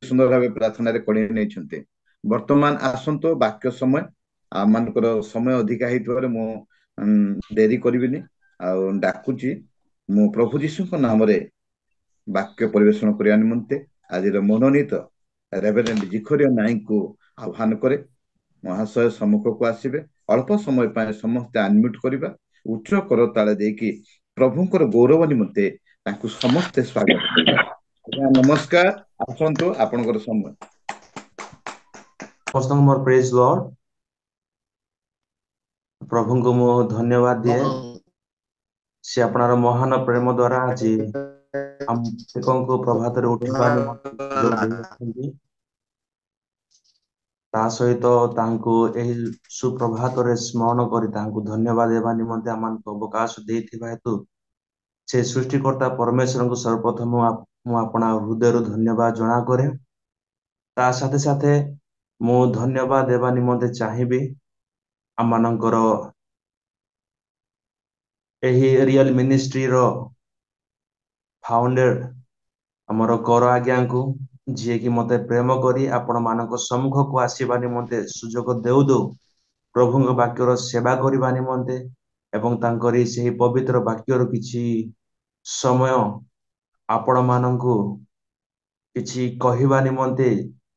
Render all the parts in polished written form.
सुंदर भाव प्रार्थना कड़ी नहीं वर्तमान आसंतो वाक्य समय आमर समय अधिका देरी करी डाकुची मु प्रभु जीशु नाम वाक्य परिवेशन करने निमंते आज मनोनीत रेवरेंड जिखरिया नाईक को आह्वान करे महाशय सम्मुख को आसबे अल्प समय समस्ते अनम्यूट करवा उच्च कर ताले देकी प्रभुंकर गौरव निमंते समस्ते स्वागत करवा। नमस्कार आसंतु आपनकर समय मोर प्रेज लॉर्ड प्रभु को मो धन्यवाद दिए से अपनार महान प्रेम द्वारा आज हम को प्रभात रे उठिबा निमंते सुयोग देइछन्ती ता सहित तांको एही सुप्रभात रे स्मरण करी तांको धन्यवाद देबा निमंते आमान को अवकाश देथिबा हेतु से सृष्टिकर्ता परमेश्वर को सर्वप्रथम मु अपना हृदय रो धन्यवाद जना करे ता साथे साथे मु धन्यवाद देबा निमंते चाहिबी आमानकर एही रियल मिनिस्ट्री रो फाउंडर हमर कर आज्ञा को जी कि मते प्रेम करी आपण मानक सम्मुख को आसीबा निमंते सुजोग देउ दो प्रभु वाक्यर सेवा करबा निमंते एवं तांकरी सेही पवित्र वाक्यर किछि समय आपण मानकु किछि कहिबा निमंते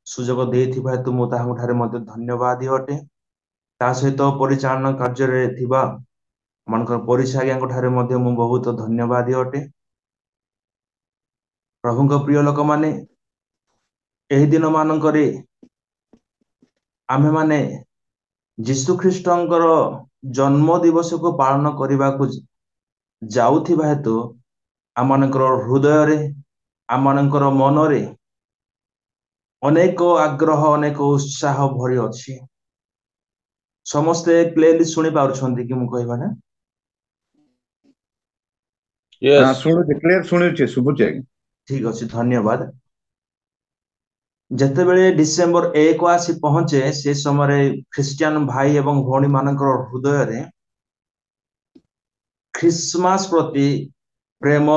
सुजोग देथिबा हेतु मु ताहाठारे मते धन्यवाद अटे ता सहित परिचालन कार्य रे थिबा मानकर परिचारिया ठारे मते मु बहुत धन्यवाद अटे प्रभु प्रिय लोक माने एही दिन मानकरे आमे माने जीशु ख्रीष्टंकर जन्म दिवस को पालन करने को जाउथिबा हेतु आमनकर हृदय रे आमनकर मन रे अनेक आग्रह अनेक उत्साह भरी अछि समस्ते क्लियरली सुनि पाउछन्ती कि मु कहबा ना हां सुनु क्लियर सुनु सुबुचे ठीक अछि धन्यवाद जते बेले डिसेंबर 1 आसी पहुंचे से समय ख्रिस्टियन भाई एवं भौणी मानकर हृदय रे ख्रिसमास प्रति प्रेम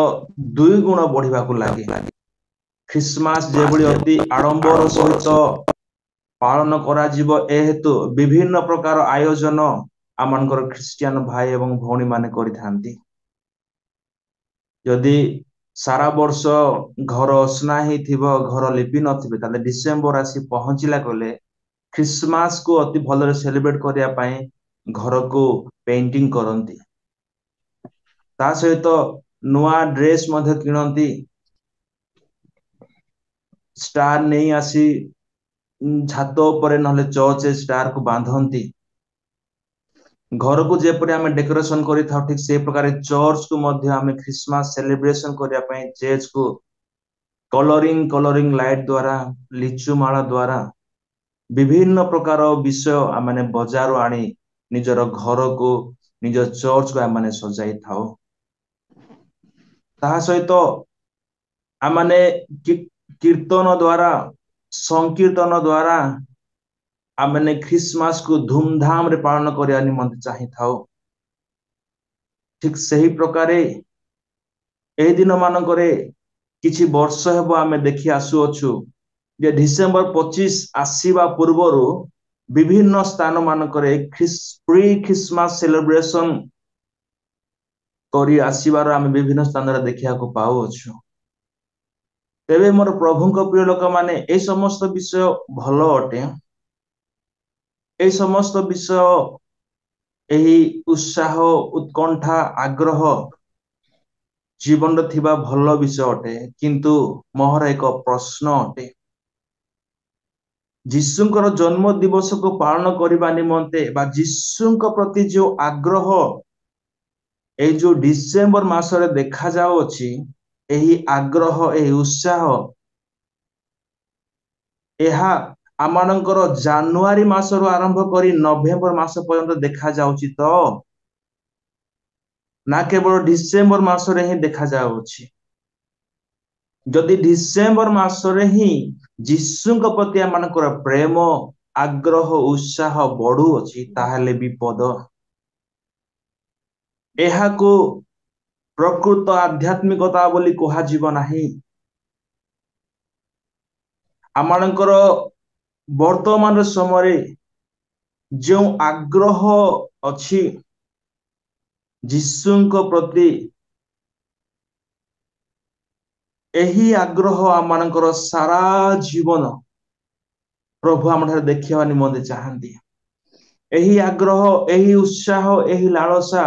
दुई गुण बढ़िबा को लागे ख्रिसमास जेबुली अति आडंबर सहित पालन करा जीव ए हेतु विभिन्न प्रकार आयोजन आमनकर ख्रिस्टियन भाई एवं भौणी माने करिथांती यदि सारा वर्ष घर असना ही थिबो घर लिपि नथिबे ताले डिसेंबर आसी पहुंचिला गले ख्रिसमास को अति भलरे सेलिब्रेट करिया पई घर को पेंटिंग करंती ता सहित नुआ ड्रेस मध्ये किनंती स्टार नहीं आसी छात ऊपर नहले चर्च स्टार को बांधंती घर को जेपरि आमे डेकोरेशन करि थाउ ठीक से प्रकार चर्च को मध्ये आमे क्रिसमस सेलिब्रेशन करिया पई चर्च को कलरिंग लाइट द्वारा लिचु माला द्वारा विभिन्न प्रकार विषय आमे बाजार आनी निजर घर को निज चर्च को आमे सजाई थाउ ता सहित आमे कीर्तन द्वारा संकीर्तन द्वारा आमे ख्रिसमस को धूमधाम रे पालन करिया निमंते चाहि थाउ ठीक सही प्रकार ए दिन मानकरे किछि वर्ष हेबो आमे देखि आसु अछु जे डिसेंबर 25 आसीबा पूर्वरु विभिन्न स्थान मानकरे प्री क्रिसमस सेलिब्रेशन करी आसीबार आमे विभिन्न स्थान रे देखिया को पाउ अछु तेबे मोर प्रभुंक प्रिय लोक माने ए समस्त विषय भलो अटे ए समस्त विषय एही उत्साह उत्कंठा आग्रह जीवन थिबा भलो विषय अटे किंतु मोहर एक प्रश्न अटे जीशुंकर जन्म दिवस को पालन करबा निमंते बा जीशुंक प्रति जो आग्रह ए जो डिसेंबर मासरे देखा जाओ अछि एही आग्रह एही उत्साह एहा आमानंकर जानुआरी मासरो आरंभ करी नवेम्बर मास पर्यंत देखा जाउची तो ना केवल डिसेंबर मासरे ही देखा जाउची जदि डिसेंबर मासरे ही जीशुंक प्रति आमानकर प्रेम आग्रह उत्साह बढ़ु अछि ताहेले विपद एहा को प्रकृत आध्यात्मिकता बोली कहा जीव नाही आमମାନଙ୍କର ବର୍ତ୍ତମାନ ସମୟରେ ଯେଉଁ ଆଗ୍ରହ ଅଛି ଯୀଶୁଙ୍କ ପ୍ରତି, ଏହି ଆଗ୍ରହ ଆମମାନଙ୍କର ସାରା ଜୀବନ ପ୍ରଭୁ ଆମଠାରେ ଦେଖିବା ନିମନ୍ତେ ଚାହାନ୍ତି। ଏହି ଆଗ୍ରହ, ଏହି ଉତ୍ସାହ, ଏହି ଲାଳସା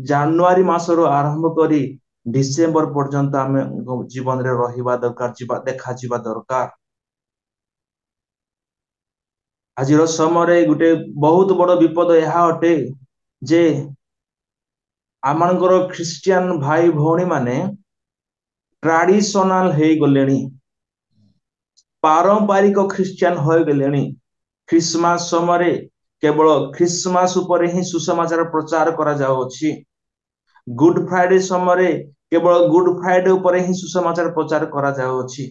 ଜାନୁଆରୀ ମାସରୁ ଆରମ୍ଭ କରି ଡିସେମ୍ବର ପର୍ଯ୍ୟନ୍ତ ଆମେ ଜୀବନରେ ରହିବା ଦରକାର, ଦେଖାଯିବା ଦରକାର। ଆଜିର ସମୟରେ ଗୋଟେ ବହୁତ ବଡ଼ ବିପଦ ଏହା ଅଟେ ଯେ ଆମମାନଙ୍କର ଖ୍ରୀଷ୍ଟିଆନ ଭାଇ ଭଉଣୀ ମାନେ ଟ୍ରାଡିସନାଲ ହେଇଗଲେଣି, ପାରମ୍ପରିକ ଖ୍ରୀଷ୍ଟିଆନ ହୋଇଗଲେଣି। ଖ୍ରୀଷ୍ଟମାସ ସମୟରେ କେବଳ ଖ୍ରୀଷ୍ଟମାସ ଉପରେ ହିଁ ସୁସମାଚାର ପ୍ରଚାର କରାଯାଉଅଛି। ଗୁଡ୍ ଫ୍ରାଇଡେ ସମୟରେ କେବଳ ଗୁଡ୍ ଫ୍ରାଇଡେ ଉପରେ ହିଁ ସୁସମାଚାର ପ୍ରଚାର କରାଯାଉଅଛି।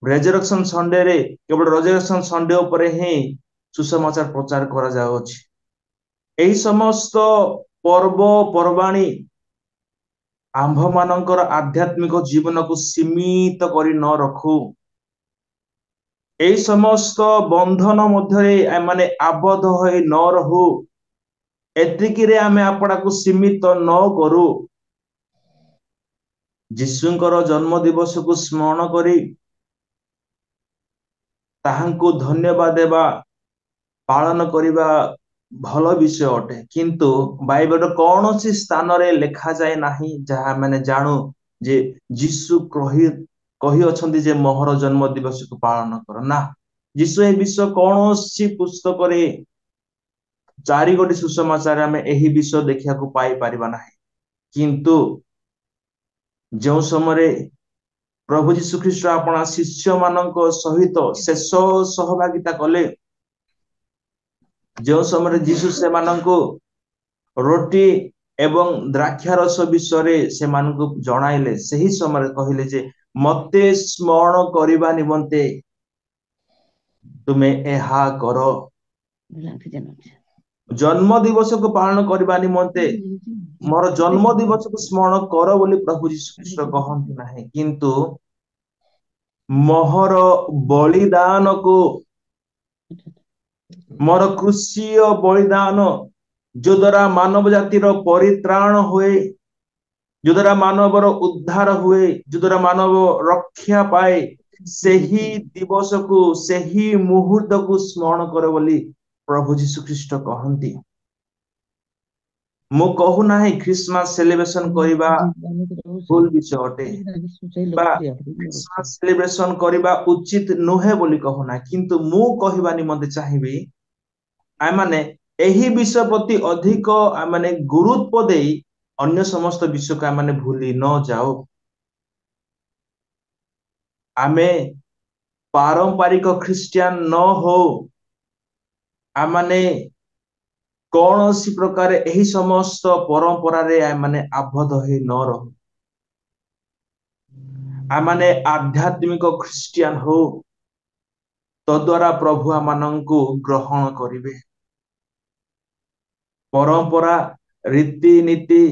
ରେଜରେକ୍ସନ ସଣ୍ଡେରେ କେବଳ ରେଜରେକ୍ସନ ସଣ୍ଡେ ଉପରେ ହିଁ ସୁସମାଚାର ପ୍ରଚାର କରାଯାଉଅଛି। ଏହି ସମସ୍ତ ପର୍ବପର୍ବାଣୀ ଆମ୍ଭମାନଙ୍କର ଆଧ୍ୟାତ୍ମିକ ଜୀବନକୁ ସୀମିତ କରି ନ ରଖୁ, ଏହି ସମସ୍ତ ବନ୍ଧନ ମଧ୍ୟରେ ଆମେ ଆବଦ୍ଧ ହୋଇ ନ ରହୁ, ଏତିକିରେ ଆମେ ଆପଣାକୁ ସୀମିତ ନ କରୁ। ଯୀଶୁଙ୍କର ଜନ୍ମ ଦିବସକୁ ସ୍ମରଣ କରି ତାହାଙ୍କୁ ଧନ୍ୟବାଦ ଦେବା, ପାଳନ କରିବା ଭଲ ବିଷୟ ଅଟେ। କିନ୍ତୁ ବାଇବେଲର କୌଣସି ସ୍ଥାନରେ ଲେଖାଯାଏ ନାହିଁ ଯାହା ଆମେ ଜାଣୁ ଯେ ଯୀଶୁ କହିଅଛନ୍ତି ଯେ ମୋହର ଜନ୍ମ ଦିବସକୁ ପାଳନ କର। ନା, ଯୀଶୁ ଏ ବିଷୟ କୌଣସି ପୁସ୍ତକରେ, 4 ସୁସମାଚାର ଆମେ ଏହି ବିଷୟ ଦେଖିବାକୁ ପାଇପାରିବା ନାହିଁ। କିନ୍ତୁ ଯେଉଁ ସମୟରେ ପ୍ରଭୁ ଯୀଶୁ ଖ୍ରୀଷ୍ଟ ଆପଣା ଶିଷ୍ୟମାନଙ୍କ ସହିତ ଶେଷ ସହଭାଗିତା କଲେ, ଯେଉଁ ସମୟରେ ଯୀଶୁ ସେମାନଙ୍କୁ ରୋଟି ଏବଂ ଦ୍ରାକ୍ଷାରସ ବିଷୟରେ ସେମାନଙ୍କୁ ଜଣାଇଲେ, ସେହି ସମୟରେ କହିଲେ ଯେ ମତେ ସ୍ମରଣ କରିବା ନିମନ୍ତେ ତୁମେ ଏହା କର। ଜନ୍ମ ଦିବସକୁ ପାଳନ କରିବା ନିମନ୍ତେ ମୋର ଜନ୍ମ ଦିବସକୁ ସ୍ମରଣ କର ବୋଲି ପ୍ରଭୁ ଯୀଶୁ ଖ୍ରୀଷ୍ଟ କହନ୍ତି ନାହିଁ, କିନ୍ତୁ ମୋହର ବଳିଦାନକୁ, ମୋର କୃଷିୟ ବଳିଦାନ ଯୋ ଦ୍ୱାରା ମାନବ ଜାତିର ପରିତ୍ରାଣ ହୁଏ, ଯୋ ଦ୍ୱାରା ମାନବର ଉଦ୍ଧାର ହୁଏ, ଯୋ ଦ୍ୱାରା ମାନବ ରକ୍ଷା ପାଏ, ସେହି ଦିବସକୁ, ସେହି ମୁହୂର୍ତ୍ତକୁ ସ୍ମରଣ କର ବୋଲି ପ୍ରଭୁ ଯୀଶୁ ଖ୍ରୀଷ୍ଟ କହନ୍ତି। ମୁଁ କହୁନାହିଁ ଖ୍ରୀଷ୍ଟମାସ ସେଲିବ୍ରେସନ କରିବା ଭୁଲ ବିଷୟ ଅଟେ ବା ଖ୍ରୀଷ୍ଟମାସ ସେଲିବ୍ରେସନ କରିବା ଉଚିତ ନୁହେଁ ବୋଲି କହୁନା, କିନ୍ତୁ ମୁଁ କହିବା ନିମନ୍ତେ ଚାହିଁବି ଆମେ ଏହି ବିଷୟ ପ୍ରତି ଅଧିକ ଆମେ ଗୁରୁତ୍ୱ ଦେଇ ଅନ୍ୟ ସମସ୍ତ ବିଷୟକୁ ଆମେ ଭୁଲି ନ ଯାଉ। ଆମେ ପାରମ୍ପରିକ ଖ୍ରୀଷ୍ଟିଆନ ନ ହଉ, ଆମେ କୌଣସି ପ୍ରକାର ଏହି ସମସ୍ତ ପରମ୍ପରାରେ ଆମେ ଆବଦ୍ଧ ହୋଇ ନ ରହୁ। ଆମେ ଆଧ୍ୟାତ୍ମିକ ଖ୍ରୀଷ୍ଟିଆନ ହଉ, ତଦ୍ୱାରା ପ୍ରଭୁ ଆମମାନଙ୍କୁ ଗ୍ରହଣ କରିବେ। ପରମ୍ପରା, ରୀତିନୀତି,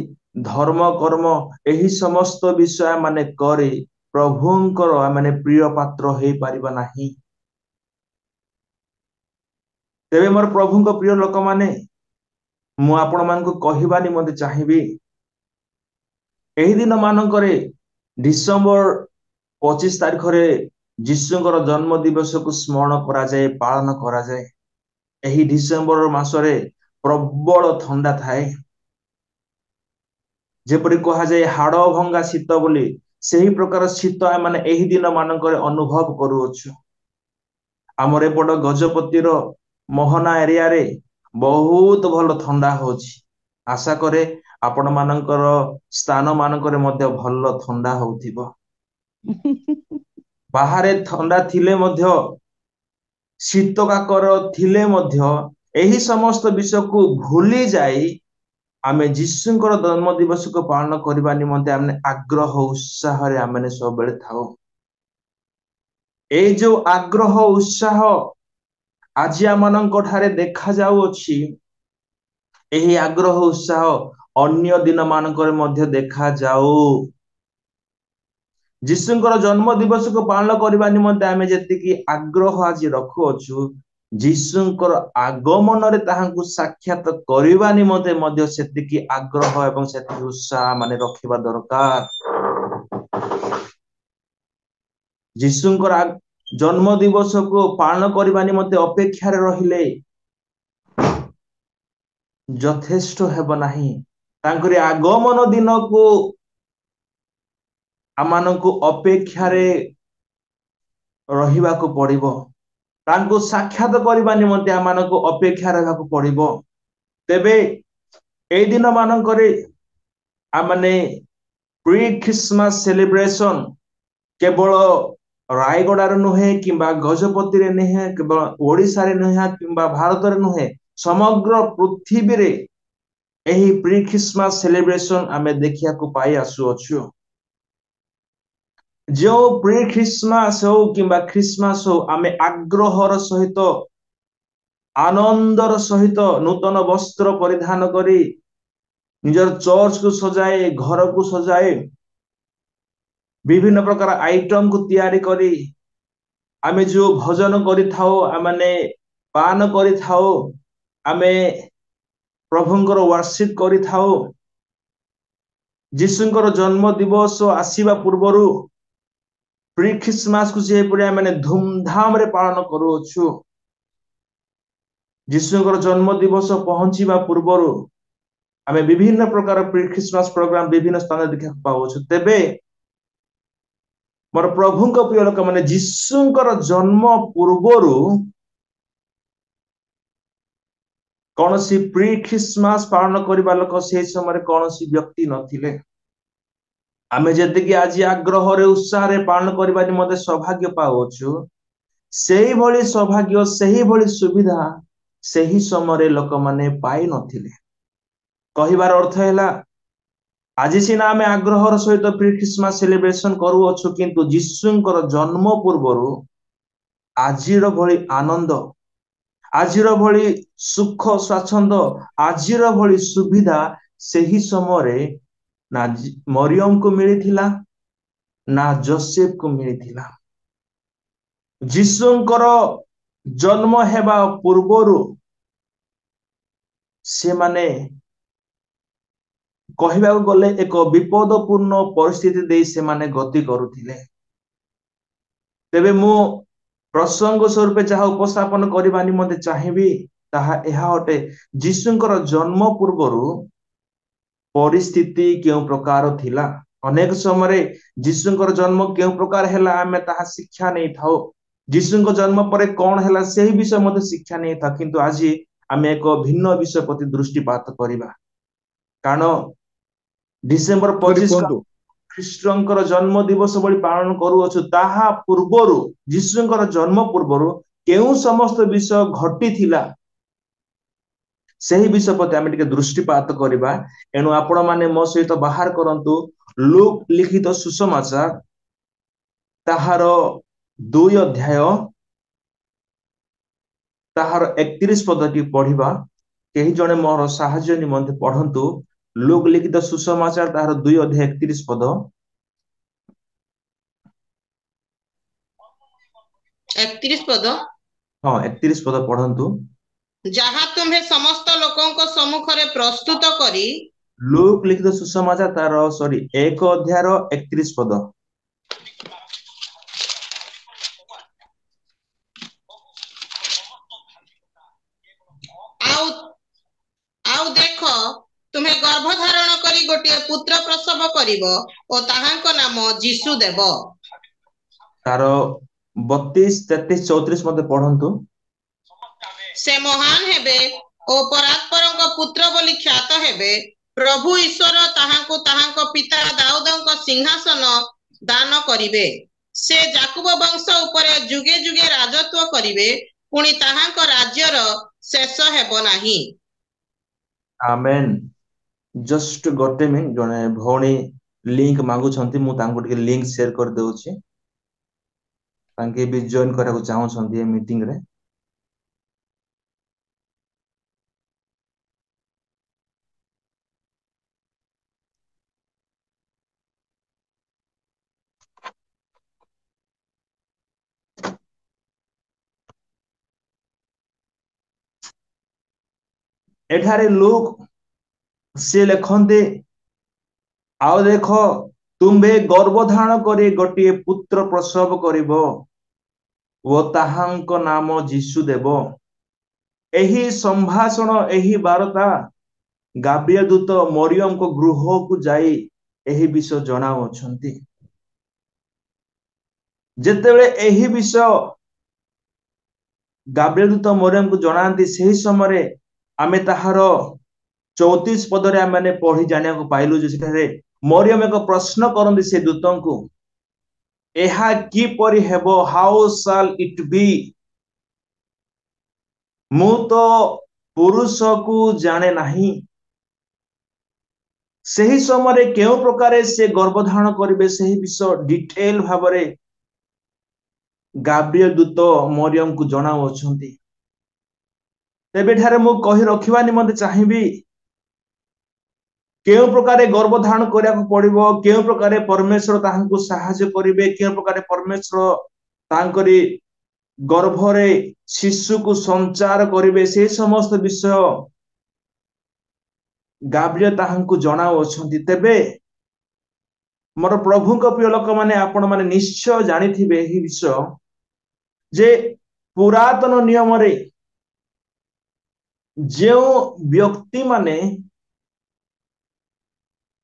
ଧର୍ମ କର୍ମ ଏହି ସମସ୍ତ ବିଷୟ ମାନେ କରି ପ୍ରଭୁଙ୍କର ଆମେ ପ୍ରିୟ ପାତ୍ର ହେଇପାରିବା ନାହିଁ। ତେବେ ମୋର ପ୍ରଭୁଙ୍କ ପ୍ରିୟ ଲୋକମାନେ, ମୁଁ ଆପଣମାନଙ୍କୁ କହିବା ନିମନ୍ତେ ଚାହିଁବି, ଏହି ଦିନ ମାନଙ୍କରେ ଡିସେମ୍ବର 25 ତାରିଖରେ ଯୀଶୁଙ୍କର ଜନ୍ମ ଦିବସକୁ ସ୍ମରଣ କରାଯାଏ, ପାଳନ କରାଯାଏ। ଏହି ଡିସେମ୍ବର ମାସରେ ପ୍ରବଳ ଥଣ୍ଡା ଥାଏ, ଯେପରି କୁହାଯାଏ ହାଡ଼ ଭଙ୍ଗା ଶୀତ ବୋଲି, ସେହି ପ୍ରକାର ଶୀତ ଆମେ ଏହି ଦିନ ମାନଙ୍କରେ ଅନୁଭବ କରୁଅଛୁ। ଆମର ଏପଟ ଗଜପତିର ମୋହନା ଏରିଆରେ ବହୁତ ଭଲ ଥଣ୍ଡା ହଉଛି। ଆଶା କରେ ଆପଣ ମାନଙ୍କର ସ୍ଥାନ ମାନଙ୍କରେ ମଧ୍ୟ ଭଲ ଥଣ୍ଡା ହଉଥିବ। ବାହାରେ ଥଣ୍ଡା ଥିଲେ ମଧ୍ୟ, ଶୀତ କାକର ଥିଲେ ମଧ୍ୟ, ଏହି ସମସ୍ତ ବିଷୟକୁ ଭୁଲି ଯାଇ ଆମେ ଯୀଶୁଙ୍କର ଜନ୍ମ ଦିବସକୁ ପାଳନ କରିବା ନିମନ୍ତେ ଆମେ ଆଗ୍ରହ ଉତ୍ସାହରେ ଆମେ ସବୁବେଳେ ଥାଉ। এই ଯୋଉ ଆଗ୍ରହ ଉତ୍ସାହ ଆଜି ଆମମାନଙ୍କ ଠାରେ ଦେଖାଯାଉଅଛି, ଏହି ଆଗ୍ରହ ଉତ୍ସାହ ଅନ୍ୟ ଦିନ ମାନଙ୍କରେ ମଧ୍ୟ ଦେଖାଯାଉ। ଯୀଶୁଙ୍କର ଜନ୍ମ ଦିବସକୁ ପାଳନ କରିବା ନିମନ୍ତେ ଆମେ ଯେତିକି ଆଗ୍ରହ ଆଜି ରଖୁଅଛୁ, ଯୀଶୁଙ୍କର ଆଗମନରେ ତାହାଙ୍କୁ ସାକ୍ଷାତ କରିବା ନିମନ୍ତେ ମଧ୍ୟ ସେତିକି ଆଗ୍ରହ ଏବଂ ସେତିକି ଉତ୍ସାହ ମାନେ ରଖିବା ଦରକାର। ଯୀଶୁଙ୍କର ଜନ୍ମ ଦିବସକୁ ପାଳନ କରିବା ନିମନ୍ତେ ଅପେକ୍ଷାରେ ରହିଲେ ଯଥେଷ୍ଟ ହେବ ନାହିଁ। ତାଙ୍କରି ଆଗମନ ଦିନକୁ ଆମମାନଙ୍କୁ ଅପେକ୍ଷାରେ ରହିବାକୁ ପଡିବ। ତାଙ୍କୁ ସାକ୍ଷାତ କରିବା ନିମନ୍ତେ ଆମମାନଙ୍କୁ ଅପେକ୍ଷା ରହିବାକୁ ପଡିବ। ତେବେ ଏଇ ଦିନ ମାନଙ୍କରେ ଆମମାନେ ପ୍ରି ଖ୍ରୀଷ୍ଟମାସ ସେଲିବ୍ରେସନ କେବଳ ରାୟଗଡାରେ ନୁହେଁ କିମ୍ବା ଗଜପତିରେ ନୁହେଁ କେବଳ ଓଡିଶାରେ ନୁହେଁ କିମ୍ବା ଭାରତରେ ନୁହେଁ, ସମଗ୍ର ପୃଥିବୀରେ ଏହି ପ୍ରି ଖ୍ରୀଷ୍ଟମାସ ସେଲିବ୍ରେସନ ଆମେ ଦେଖିବାକୁ ପାଇ ଆସୁଅଛୁ। ଯେଉଁ ପ୍ରି ଖ୍ରୀଷ୍ଟମାସ ହଉ କିମ୍ବା ଖ୍ରୀଷ୍ଟମାସ ହଉ, ଆମେ ଆଗ୍ରହର ସହିତ ଆନନ୍ଦର ସହିତ ନୂତନ ବସ୍ତ୍ର ପରିଧାନ କରି ନିଜର ଚର୍ଚ୍ଚକୁ ସଜାଏ, ଘରକୁ ସଜାଏ, ବିଭିନ୍ନ ପ୍ରକାର ଆଇଟମକୁ ତିଆରି କରି ଆମେ ଯୋଉ ଭଜନ କରିଥାଉ, ଆମେ ପାନ କରିଥାଉ, ଆମେ ପ୍ରଭୁଙ୍କର ୱାର୍ସିପ କରିଥାଉ। ଯୀଶୁଙ୍କର ଜନ୍ମ ଦିବସ ଆସିବା ପୂର୍ବରୁ ପ୍ରି ଖ୍ରୀଷ୍ଟମାସକୁ ଯେପରି ଆମେ ଧୁମଧାମରେ ପାଳନ କରୁଅଛୁ, ଯୀଶୁଙ୍କର ଜନ୍ମ ଦିବସ ପହଞ୍ଚିବା ପୂର୍ବରୁ ଆମେ ବିଭିନ୍ନ ପ୍ରକାର ପ୍ରି ଖ୍ରୀଷ୍ଟମାସ ପ୍ରୋଗ୍ରାମ ବିଭିନ୍ନ ସ୍ଥାନରେ ଦେଖିବାକୁ ପାଉଛୁ। ତେବେ ମୋର ପ୍ରଭୁଙ୍କ ପ୍ରିୟ ଲୋକମାନେ, ଯୀଶୁଙ୍କର ଜନ୍ମ ପୂର୍ବରୁ କୌଣସି ପ୍ରି ଖ୍ରୀଷ୍ଟମାସ ପାଳନ କରିବା ଲୋକ ସେହି ସମୟରେ କୌଣସି ବ୍ୟକ୍ତି ନଥିଲେ। ଆମେ ଯେତିକି ଆଜି ଆଗ୍ରହରେ ଉତ୍ସାହରେ ପାଳନ କରିବା ନିମନ୍ତେ ସୌଭାଗ୍ୟ ପାଉଅଛୁ, ସେଇଭଳି ସୌଭାଗ୍ୟ ସେଇଭଳି ସୁବିଧା ସେହି ସମୟରେ ଲୋକମାନେ ପାଇନଥିଲେ। କହିବାର ଅର୍ଥ ହେଲା, ଆଜି ସିନା ଆମେ ଆଗ୍ରହର ସହିତ ପ୍ରି ଖ୍ରୀଷ୍ଟମାସ ସେଲିବ୍ରେସନ କରୁଅଛୁ, କିନ୍ତୁ ଯୀଶୁଙ୍କର ଜନ୍ମ ପୂର୍ବରୁ ଆଜିର ଭଳି ଆନନ୍ଦ, ଆଜିର ଭଳି ସୁଖ ସ୍ୱାଚ୍ଛନ୍ଦ୍ୟ, ଆଜିର ଭଳି ସୁବିଧା ସେହି ସମୟରେ ନା ମରିୟମକୁ ମିଳିଥିଲା, ନା ଯୋସେଫକୁ ମିଳିଥିଲା। ଯୀଶୁଙ୍କର ଜନ୍ମ ହେବା ପୂର୍ବରୁ ସେମାନେ କହିବାକୁ ଗଲେ ଏକ ବିପଦପୂର୍ଣ୍ଣ ପରିସ୍ଥିତି ଦେଇ ସେମାନେ ଗତି କରୁଥିଲେ। ତେବେ ମୁଁ ପ୍ରସଙ୍ଗ ସ୍ୱରୂପ ଯାହା ଉପସ୍ଥାପନ କରିବା ନିମନ୍ତେ ଚାହିଁବି ତାହା ଏହା ଅଟେ, ଯୀଶୁଙ୍କର ଜନ୍ମ ପୂର୍ବରୁ ପରିସ୍ଥିତି କେଉଁ ପ୍ରକାର ଥିଲା। ଅନେକ ସମୟରେ ଯୀଶୁଙ୍କର ଜନ୍ମ କେଉଁ ପ୍ରକାର ହେଲା ଆମେ ତାହା ଶିକ୍ଷା ନେଇଥାଉ। ଯୀଶୁଙ୍କ ଜନ୍ମ ପରେ କଣ ହେଲା ସେହି ବିଷୟ ମଧ୍ୟ ଶିକ୍ଷା ନେଇଥାଉ। କିନ୍ତୁ ଆଜି ଆମେ ଏକ ଭିନ୍ନ ବିଷୟ ପ୍ରତି ଦୃଷ୍ଟିପାତ କରିବା। କାରଣ ଡିସେମ୍ବର 25 ଖ୍ରୀଷ୍ଟଙ୍କର ଜନ୍ମ ଦିବସ ଭଳି ପାଳନ କରୁଅଛୁ, ତାହା ପୂର୍ବରୁ ଯୀଶୁଙ୍କର ଜନ୍ମ ପୂର୍ବରୁ କେଉଁ ସମସ୍ତ ବିଷୟ ଘଟିଥିଲା ସେହି ବିଷୟ ପ୍ରତି ଆମେ ଟିକେ ଦୃଷ୍ଟିପାତ କରିବା। ଏଣୁ ଆପଣ ମାନେ ମୋ ସହିତ ବାହାର କରନ୍ତୁ ଲୁକ୍ ଲିଖିତ ସୁସମାଚାର ତାହାର 2 ଅଧ୍ୟାୟ ତାହାର 31 ପଦଟି ପଢିବା। କେହି ଜଣେ ମୋର ସାହାଯ୍ୟ ନିମନ୍ତେ ପଢନ୍ତୁ ଲୁକ୍ ଲିଖିତ ସୁସମାଚାର ତାହାର 2 ଅଧ୍ୟାୟ 31 ପଦ। 31 ପଦ। ହଁ, 31 ପଦ ପଢନ୍ତୁ। ଯାହା ତୁମ୍ଭେ ସମସ୍ତ ଲୋକଙ୍କ ସମ୍ମୁଖରେ ପ୍ରସ୍ତୁତ କରି। ଲୁକ୍ ଲିଖିତ ସୁସମାଚାର ତାର 1 ଅଧ୍ୟାୟର 31 ପଦ। ଆଉ ଦେଖ, ତୁମେ ଗର୍ଭ ଧାରଣ କରି ଗୋଟିଏ ପୁତ୍ର ପ୍ରସବ କରିବ ଓ ତାହାଙ୍କ ନାମ ଯୀଶୁ ଦେବ। ତାର 32, 33, 34 ମତେ ପଢନ୍ତୁ। ସେ ମହାନ ହେବେ ଓ ପରାତ୍ପରଙ୍କ ପୁତ୍ର ବୋଲି ଖ୍ୟାତ ହେବେ। ପ୍ରଭୁ ଈଶ୍ୱର ତାହାଙ୍କୁ ତାହାଙ୍କ ପିତା ଦାଉଦଙ୍କ ସିଂହାସନ ଦାନ କରିବେ। ସେ ଯାକୁବ ବଂଶ ଉପରେ ଯୁଗେ ଯୁଗେ ରାଜତ୍ୱ କରିବେ, ପୁଣି ତାହାଙ୍କ ରାଜ୍ୟର ଶେଷ ହେବ ନାହିଁ। ଆମେନ୍। ଜଷ୍ଟ ଗୋଟେ ମିନିଟ, ଜଣେ ଭଉଣୀ ଲିଙ୍କ ମାଗୁଛନ୍ତି, ମୁଁ ତାଙ୍କୁ ଟିକେ ଲିଙ୍କ ସେୟାର କରିଦେଉଛି। ତାଙ୍କେ ବି ଜଏନ କରିବାକୁ ଚାହୁଁଛନ୍ତି ଏ ମିଟିଂରେ। एठारे लुक से लिखते आओ देख तुम्बे गर्भधारण करी गोटे पुत्र प्रसव करिबो ओ ताहांक नाम जीशु देव। एही संभाषण एही वार्ता गाब्रिएल दूत मरियम को गृह को जाई एही विषय जनाउछंती। जेतेबेले एही विषय गाब्रिएल दूत मरियम को जनांती सही समय आमे ताहार 34 पदरे आमे पढ़ी जानिया को पाइलु जे सेठारे मरियम एक प्रश्न करंती से दूतन को एहा की परि हेबो हाउ शाल इट बी मु तो पुरुष को जाने नहीं। सही समय केउ प्रकार से गर्भधारण करिवे सही विषय डिटेल भाबरे गाब्रिएल दूत मरियम को जनाउछंती। तेबे ठारे मु कहि रखिबा निमंते चाहिबी केउ प्रकार गर्भधारण करिया को पड़िबो केउ प्रकार परमेश्वर ताहांको सहायता करिवे केउ प्रकार परमेश्वर तांकरी गर्भरे शिशु को संचार करिवे से समस्त विषय गाब्रिएल ताहांको जनाउछंती। तेबे मोर प्रभु को प्रिय लोक माने आपण माने निश्चय जानिथिबे एही विषय जे पुरातन नियम रे जो व्यक्ति माने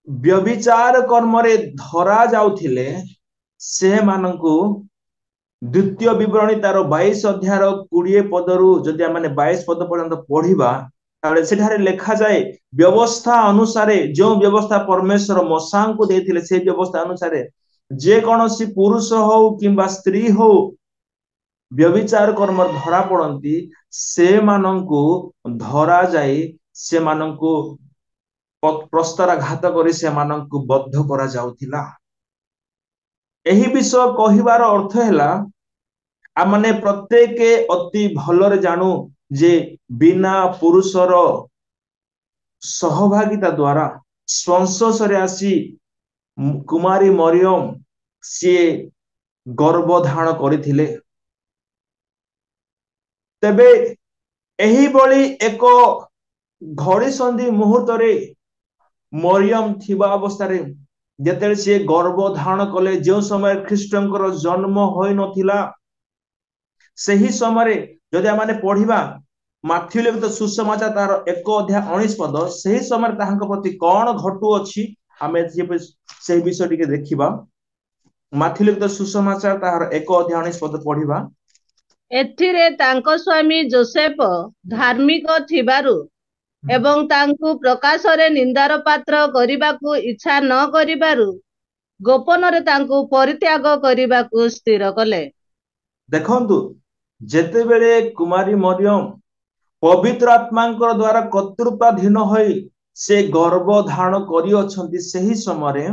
व्यभिचार कर्म रे धरा जाउथिले से मानकु द्वितीय विवरणी तार 22 अध्याय 20 पदरु जदि माने 22 पद पर्यंत पढ़िबा ताले सेठारे लेखा जाए व्यवस्था अनुसार जो व्यवस्था परमेश्वर मसा को देथिले से व्यवस्था अनुसार जे कोनोसी पुरुष हो किंबा स्त्री हो व्यभिचार कर्म धरा पड़ती से मानकु धरा जाए से मानकु प्रस्तराघात करी से मानकु बद्ध करा जाउथिला। एही विषय कहिबार अर्थ हैला आ माने प्रत्येक अति भलरे जानू जे बिना पुरुषर सहभागिता द्वारा संसर्शरे आसी कुमारी मरियम सी गर्भधारण करथिले। तेबे एही बळी एक घड़ी संधि मुहूर्त रे मरियम थिबा अवस्था रे जेते से गर्भधारण कले जो समय ख्रीष्टंकर जन्म होई नथिला सही समय जदि माने पढ़िबा माथ्यू लिखित सुसमाचार तार 1 अध्याय 19 पद सही समय ताहांक प्रति कोन घटू अछि आमे से विषय टिके देखिबा। माथ्यू लिखित सुसमाचार तार 1 अध्याय 19 पद पढ़िबा। एथिरे तांको स्वामी जोसेफ धार्मिक थिबारु एवं तांकु प्रकाश रे निंदार पात्र करिबाकू इच्छा न करिबारु गोपन रे तांकु परित्याग करिबाकू स्थिर कले। देखंतु जेते बेले कुमारी मरियम पवित्र आत्मांकर द्वारा कर्तृत्वाधीन होई से गर्भ धारण करी अछंती सही समय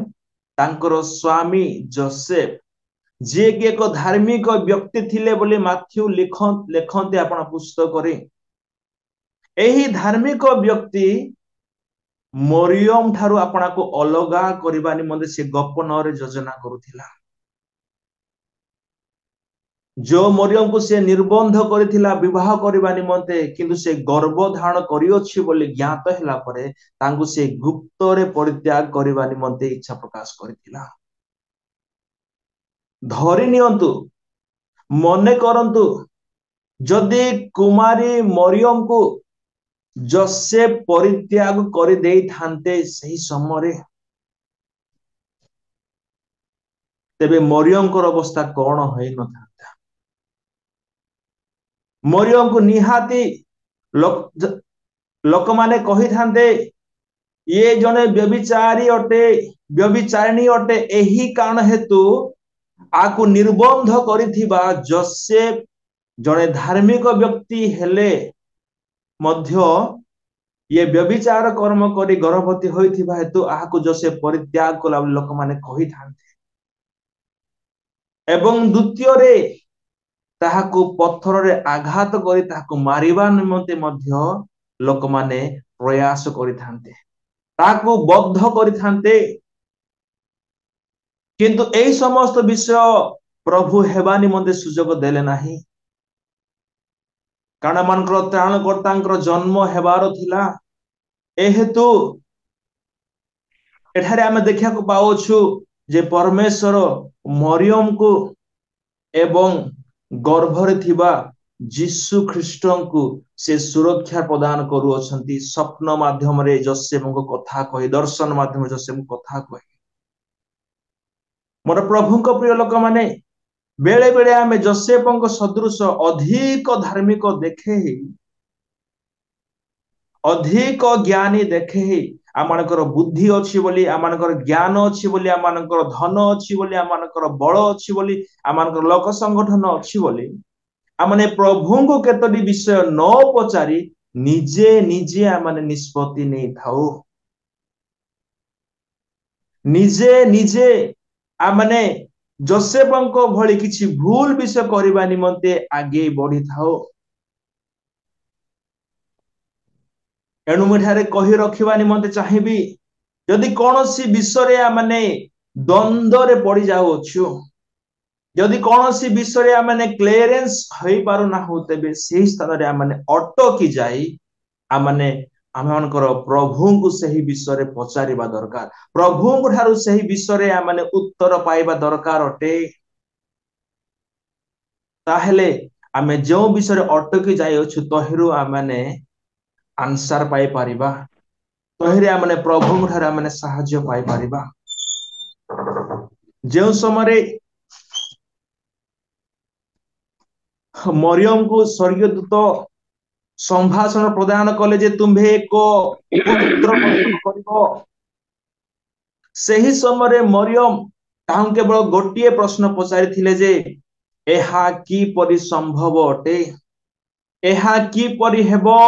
तांकर स्वामी जोसेफ जे कि एक धार्मिक व्यक्ति थिले बोली माथ्यू लिखंते आपण पुस्तक रे एही धार्मिक व्यक्ति मरियम ठारू आपना को अलगा करबा निमंते से गोपन रे योजना करूथिला। जो मरियम को से निर्बंध करथिला विवाह करबा निमंते किंतु से गर्भ धारण करी अछि बोली ज्ञात हैला परे तांगु से गुप्त रे परित्याग करबा निमंते इच्छा प्रकाश करथिला। धरि नियंतु मने करंतु जदि कुमारी मरियम को जोसेफ परित्याग कर दे थांते सही समय तेबे मरियम को अवस्था कौन होई न था। मरियम को निहाती लोक माने कही थांते ये जने व्यभिचारी अटे व्यभिचारिणी अटे एही कारण हेतु आकु निर्बंध करिथिबा जोसेफ जने धार्मिक व्यक्ति हेले मध्य ये व्यभिचार कर्म करी गर्भवती होइथिबा हेतु आकु जोसेफ परित्याग कला लोक माने कही थांते एवं द्वितीय रे ताहाकु पत्थर रे आघात करी ताहाकु मारिबा निमंते मध्य लोक माने प्रयास करि थांते ताहाकु बद्ध करि थांते किंतु एई समस्त विषय प्रभु हेबा निमंते सुजोग देले नाही कारण मानकर त्राणकर्तांकर जन्म हेबार थिला एहेतु एठारे आमे देखिया को पाउछु जे परमेश्वर मरियम को एवं गर्भरे थिबा जीशु ख्रीष्टन को से सुरक्षा प्रदान करू अछंती स्वप्न माध्यम रे जोसेफ को कथा कहि दर्शन माध्यम रे जोसेफ को कथा कहि मोर प्रभु को प्रिय लोक माने बेले बेले आमे जोसेफ को सदृश अधिक धार्मिक देखे अधिक ज्ञानी देखे आमानकर बुद्धि अच्छी बोली आमानकर ज्ञान अच्छी बोली आमानकर धन अच्छी बोली आमानकर बल अच्छी बोली आमानकर लोक संगठन अच्छी बोली आमाने प्रभु को केतोटी विषय न पचारि निजे निजे आमाने निष्पत्ति नहीं थाओ निजे निजे आमाने जोसेफको भली किछि भूल विषय करबा निमंते आगे बढ़ी थाओ एणु मुठारे कहि रखिबा निमंते चाहिबी यदि कोनोसी विषय रे माने द्वंद्व रे पड़ी जाउ अछु यदि कोनोसी विषय रे माने क्लियरेंस होई पारु ना होतेबे सेही स्थान रे माने अटकी जाई आमाने आमनकर प्रभु को सही विषय रे पचारिबा दरकार प्रभु को ठारू सही विषय रे माने उत्तर पाइबा दरकार अटे ताहेले आमे जो विषय रे अटकी जाई अछु तहिरु आमाने आंसर पाई पारिबा तहिरे आमने प्रभु ठारे आमने सहाय्य पाई पारिबा जो समय मरियम को स्वर्गदूत संभाषण प्रदान कले जे तुम्हे एक पुत्र करिबो सही समय मरियम ताहु केवल गोटिए प्रश्न पचारि थिले जे एहा की परि संभव अटे एहा की परि हेबो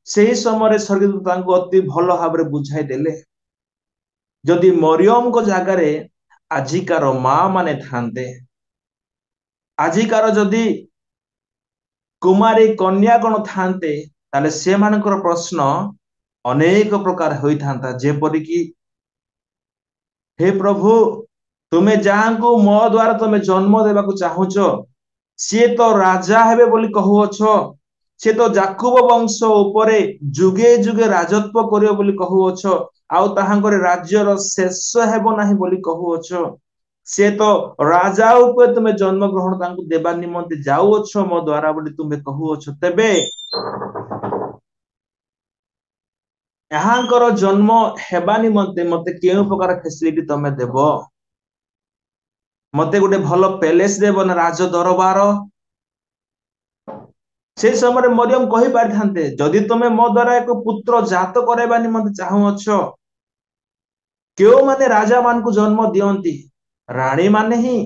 सही समय स्वर्गदूत अति भल भाव बुझाई देले जदि मरियम को जगार आजिकार माँ माने थांते आजिकार जदि कुमारी कन्या गण थांते ताले से मानकर प्रश्न अनेक प्रकार होई थांता जेपरि कि हे प्रभु तुम्हें जहां को मो द्वारा तुम्हें जन्म देवा चाहूच सी तो राजा हेबे बोली कहूअछ से तो जाकुब वंश उपरे जुगे जुगे राजत्व करियो बोली कहूअछ आउ ताहांकर राज्यर शेष हेबो नाही बोली कहूअछ से तो राजा उपरे तुमे जन्म ग्रहण तांकु देबा निमंते जाउअछ मो द्वारा बोली तुमे कहूअछ तेबे यहांकर जन्म हेबा निमंते मते केउ प्रकार फैसिलिटी तमे देबो मते गोटे भलो पैलेस देबो ना राज दरबार से समय मरियम कहि पारि थांते जदि तुमे मो द्वारा एक पुत्र जात करैबा निमंते चाहूअछ केउ माने राजा मान को जन्म दियंती रानी माने ही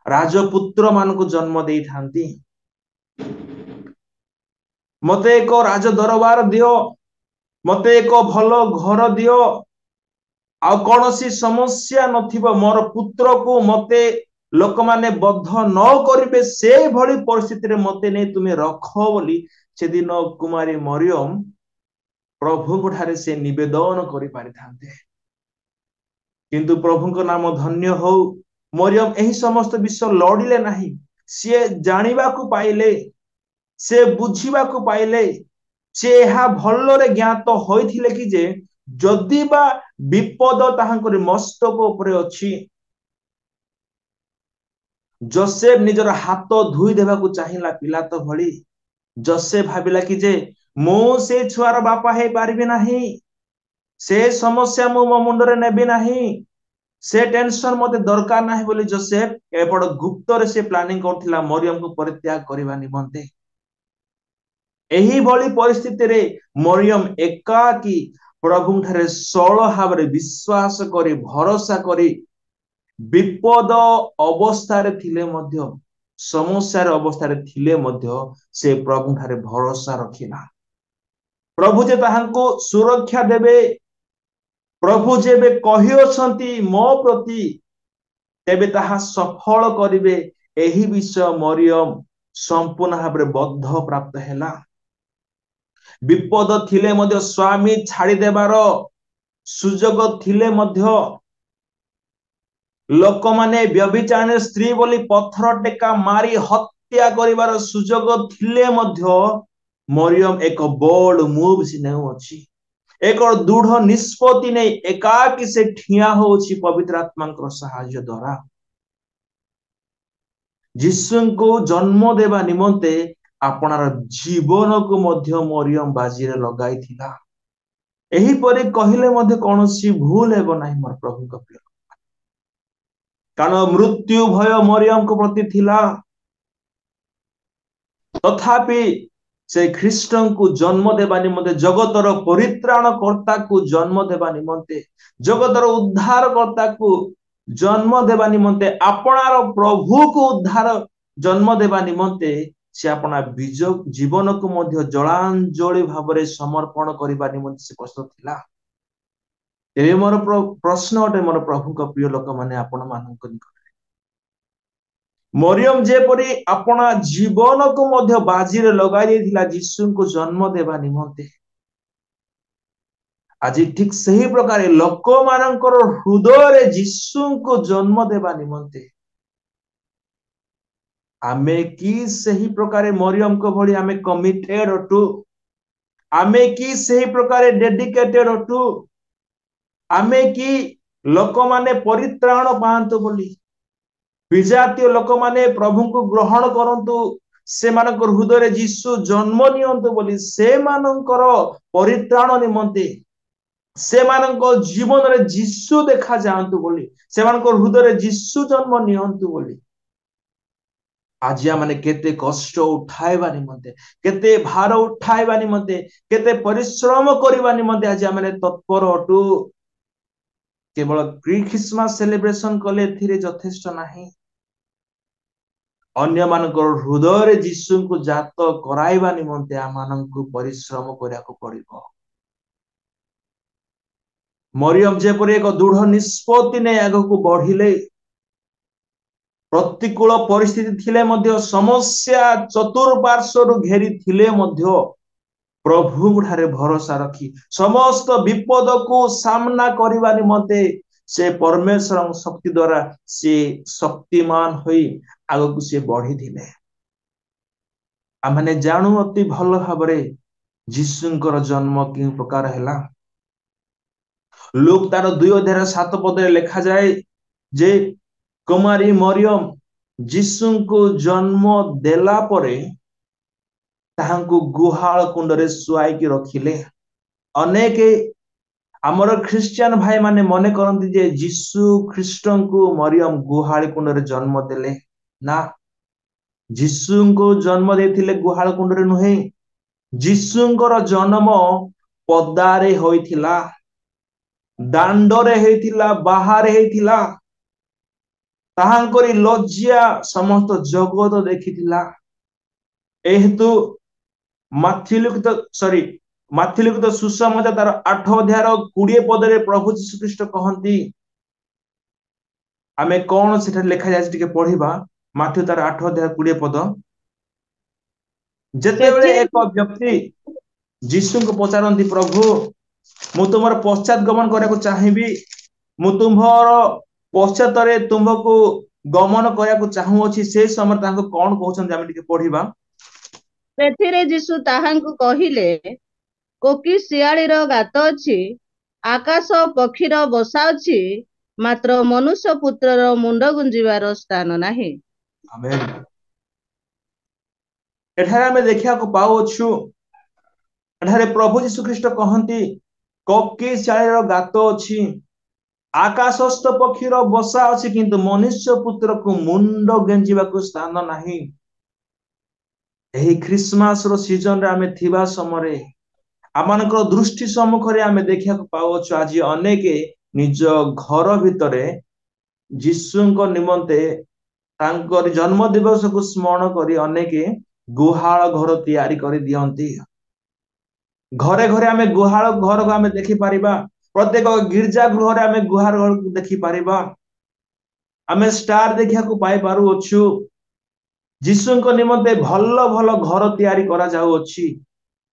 राजपुत्र मान को जन्म देई थांती मते एक राज दरबार दियो मते एक भलो घर दियो आ कोनोसी समस्या नथिबो मोर पुत्र को मते लोक माने बद्ध न करिबे से भली परिस्थिति रे मते नै तुमे रखो बोली से दिन कुमारी मरियम प्रभु को ठारे से निवेदन करि पारि थांते किंतु प्रभु को नाम धन्य हो मरियम एही समस्त विषय लड़िले नाही से जानिबा को पाइले से बुझिबा को पाइले से हा भल्लोरे ज्ञात होइथिले कि जे जदि बा विपद ताहांकर मस्तक उपरे अछि जोसेफ निजर हाथ धुई देबा को चाहिला पिलातो भली जोसेफ भाबिला कि जे मो से छुआर बापा हे पारिबे नाही से समस्या मो मुंडरे नेबे नाही से टेंशन मते दरकार नाही बोली जोसेफ एपड गुप्त रे से प्लानिंग करथिला मरियम को परित्याग करबा निमंते एही भली परिस्थिति रे मरियम एकाकी प्रभु ठारे सळ भाबरे विश्वास करी भरोसा करी विपद अवस्था रे थिले मध्य समस्या रे अवस्था रे थिले मध्य से प्रभु ठारे भरोसा रखिला प्रभु जे ताहांको सुरक्षा देबे प्रभु जेबे कहिओछंती मो प्रति तेबे ताहा सफल करिवे एही विषय मरियम संपूर्ण भाबरे बद्ध प्राप्त हैला विपद थिले मध्य स्वामी छाड़ी देबार सुजोग थिले मध्य लोक माने व्यभिचार स्त्री बोली पत्थर टेका मारी हत्या करिवार सुजोग थिले मध्य मरियम एक बोल्ड मूव सिनेउ अछि एक दृढ़ निष्पत्ति नहीं एकाकी से ठिया होछि पवित्र आत्मा साहाय्य द्वारा जीशु को जन्म देवा निमंते आपणार जीवन को मध्य मरियम बाजी रे लगाई थिला एही परे कहिले मध्य कोनोसी भूल हेबो नाही मोर प्रभु को प्रिय कारण मृत्यु भय मरियम को प्रति थिला तथापि से ख्रीष्ट को जन्म देवा निमंते जगतर परित्राण कर्ता को जन्म देवा निमंते जगतर उद्धार कर्ता को जन्म देवा निमंते आपणार प्रभु को उद्धार जन्म देवा निमंते से अपना जीवन को मध्य जलांजलि भाव समर्पण करने निमंते से प्रस्तुत थिला ए मोर प्रश्न अटे मोर प्रभु को प्रिय लोक माने आपण मानक निकट मरियम जेपरी अपना जीवन को मध्य बाजी रे लगाई देथिला यीशु को जन्म देवा निमंते आज ठीक सही प्रकार लोक मानकर हृदय रे यीशु को जन्म देवा निमंते आमे की सही प्रकार मरियम को भली आमे कमिटेड अटू आमे की सही प्रकार डेडिकेटेड अटू आमे की लोक माने परित्राण पांतु बोली विजातीय लोक माने प्रभु को ग्रहण करंतु से मानकर हृदय रे यीशु जन्म नियंतु बोली से मानकर परित्राण निमंते से मानकर जीवन रे यीशु देखा जांतु बोली से मानकर हृदय रे यीशु जन्म नियंतु बोली आज माने केते कष्ट उठाइबा निमंते केते भार उठाइबा निमंते केते परिश्रम करबा निमंते आज माने तत्पर अटू केवल क्रिसमस सेलिब्रेशन कले थिरे यथेष्ट नाही अन्य मानकर हृदय रे यीशु को जात कराइबा निमंते आमानंकु परिश्रम करियाको पड़िबो मरियम जेपरि एक दृढ़ निष्पत्ति ने आगको बढ़िले प्रतिकूल परिस्थिति थिले मध्य समस्या चतुर्पार्श्वर घेरी थिले मध्य प्रभु ठारे भरोसा रखी समस्त विपद को सामना करबा निमंते से परमेश्वर शक्ति द्वारा से शक्तिमान होई आगको से बढ़ी थिले आमने जानू अति भल भाबरे यीशुंकर जन्म कि प्रकार हैला लोक तार 2:7 पदे लिखा जाए जे कुमारी मरियम यीशु को जन्म देला परे ताहांकु गुहाल कुंडरे सुआई की रखिले अनेक हमर क्रिश्चियन भाई माने मने करंती जे यीशु ख्रीष्ट को मरियम गुहाल कुंडरे जन्म देले ना यीशु को जन्म देथिले गुहाल कुंडरे नुहे यीशुंकर जन्म पदारे होइथिला दांडरे हेतिला बाहर हेतिला ताहांकरी लज्जा समस्त जगत देखिथिला एहेतु माथिलिखित सुसमाचार तार 8 अध्याय 20 पदरे प्रभु यीशु ख्रीष्ट कहंती आमे कोन सेठा लिखा जाय टिके पढिबा माथि तार 8 अध्याय 20 पद जेतेबेले एक व्यक्ति यीशु को पचारंती प्रभु मु तुमर पश्चात गमन करने चाहिए मु तुम्हार पश्चात तुमको गमन करने चाहू अच्छी से समय कौन कहते पढ़ा सेथिरे यीशु ताहांकु कहिले कोकी सियाळीर गात अछि आकाश पक्षीर बसा अछि मात्र मनुष्य पुत्रर मुंड गुंजिबार स्थान नाही आमेन एठारे हमें देखिया को पाओ छु एठारे प्रभु यीशु ख्रीष्ट कहंती कोकी सियाळीर गात अछि आकाशस्थ पक्षीर बसा अछि किंतु मनुष्य पुत्र को मुंड गेंजिबा को स्थान नाही एही क्रिसमस रो सीजन रे हमें थिबा समय आमानकर दृष्टि सम्मुख रे हमें देखिया को पाओ छु आज अनेक निज घर भितरे यीशुंको निमंते तांकर जन्म दिवस को स्मरण करी अनेक गुहाळ घर तैयारी करी दियंती घरे घरे हमें गुहाळ घर को हमें देखि परिबा प्रत्येक गिरजा गृह रे हमें गुहाळ घर को देखि परिबा हमें स्टार देखिया को पाई पारु अछु यीशुंको निमंते भल भल घर तैयारी करा जाउ अछि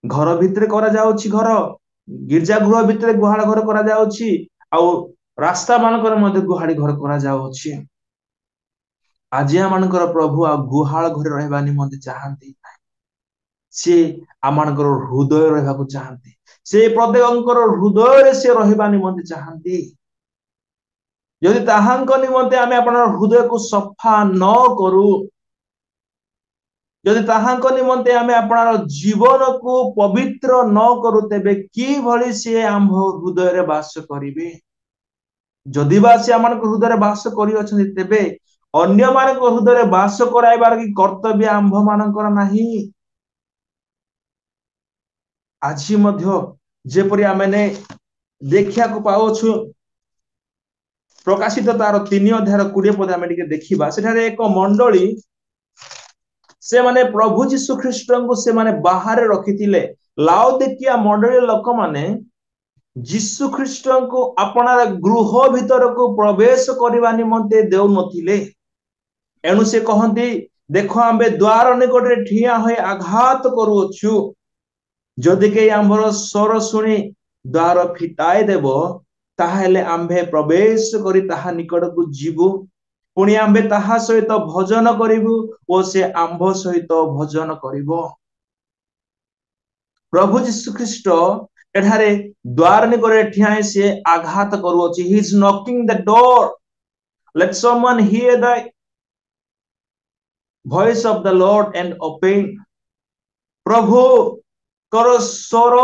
घर भितरे करा जाउ अछि घर गिरजा गृह भितरे गुहाळ घर करा जाउ अछि आ रास्ता मानकर मध्ये गुहाळी घर करा जाउ अछि आजिया मानकर प्रभु आ गुहाळ घर रहबा निमंते चाहंती सी आमानकर हृदय रहबा को चाहंती से प्रत्येकଙ୍କର हृदय से रहिबा निमंते चाहंती यदि ताहांक निमंते आमे आपन हृदय को सफा न करू यदि ताहांक निमंते आमे आपन जीवन को पवित्र न करू तेबे की भली से आम हृदय रे वास करिवे जदि बा से आमान हृदय रे वास करि अछन तेबे अन्य मान हृदय रे वास कराइबार कि कर्तव्य आंभ मानकर नाही आज जेपरी आम देखा पाओछु प्रकाशित तार 3 अध्याय 20 पद आम देखा से एक मंडली से माने प्रभु जीशु ख्रीष्ट को से माने बाहर रखिथिले लाउदिकिया मंडली लोक माने जीशु ख्रीष्ट को अपना गृह भीतर को प्रवेश करने निमंते देउ नथिले एनु से कहंती देखो आंबे द्वार निकट रे ठिया होय आघात करूछु जदि के आंबर स्वर सुनी द्वार फिटाई देबो ताहेले आंबे प्रवेश करी ताहा निकट को जीवु पुणी आंबे ताहा सहित भजन करिबु ओ से आंभ सहित भजन करिबो प्रभु जीशु ख्रीष्ट एठारे द्वार निकट ठिया से आघात करूछि he is knocking the door let someone hear the voice of the Lord and open प्रभु कर स्वर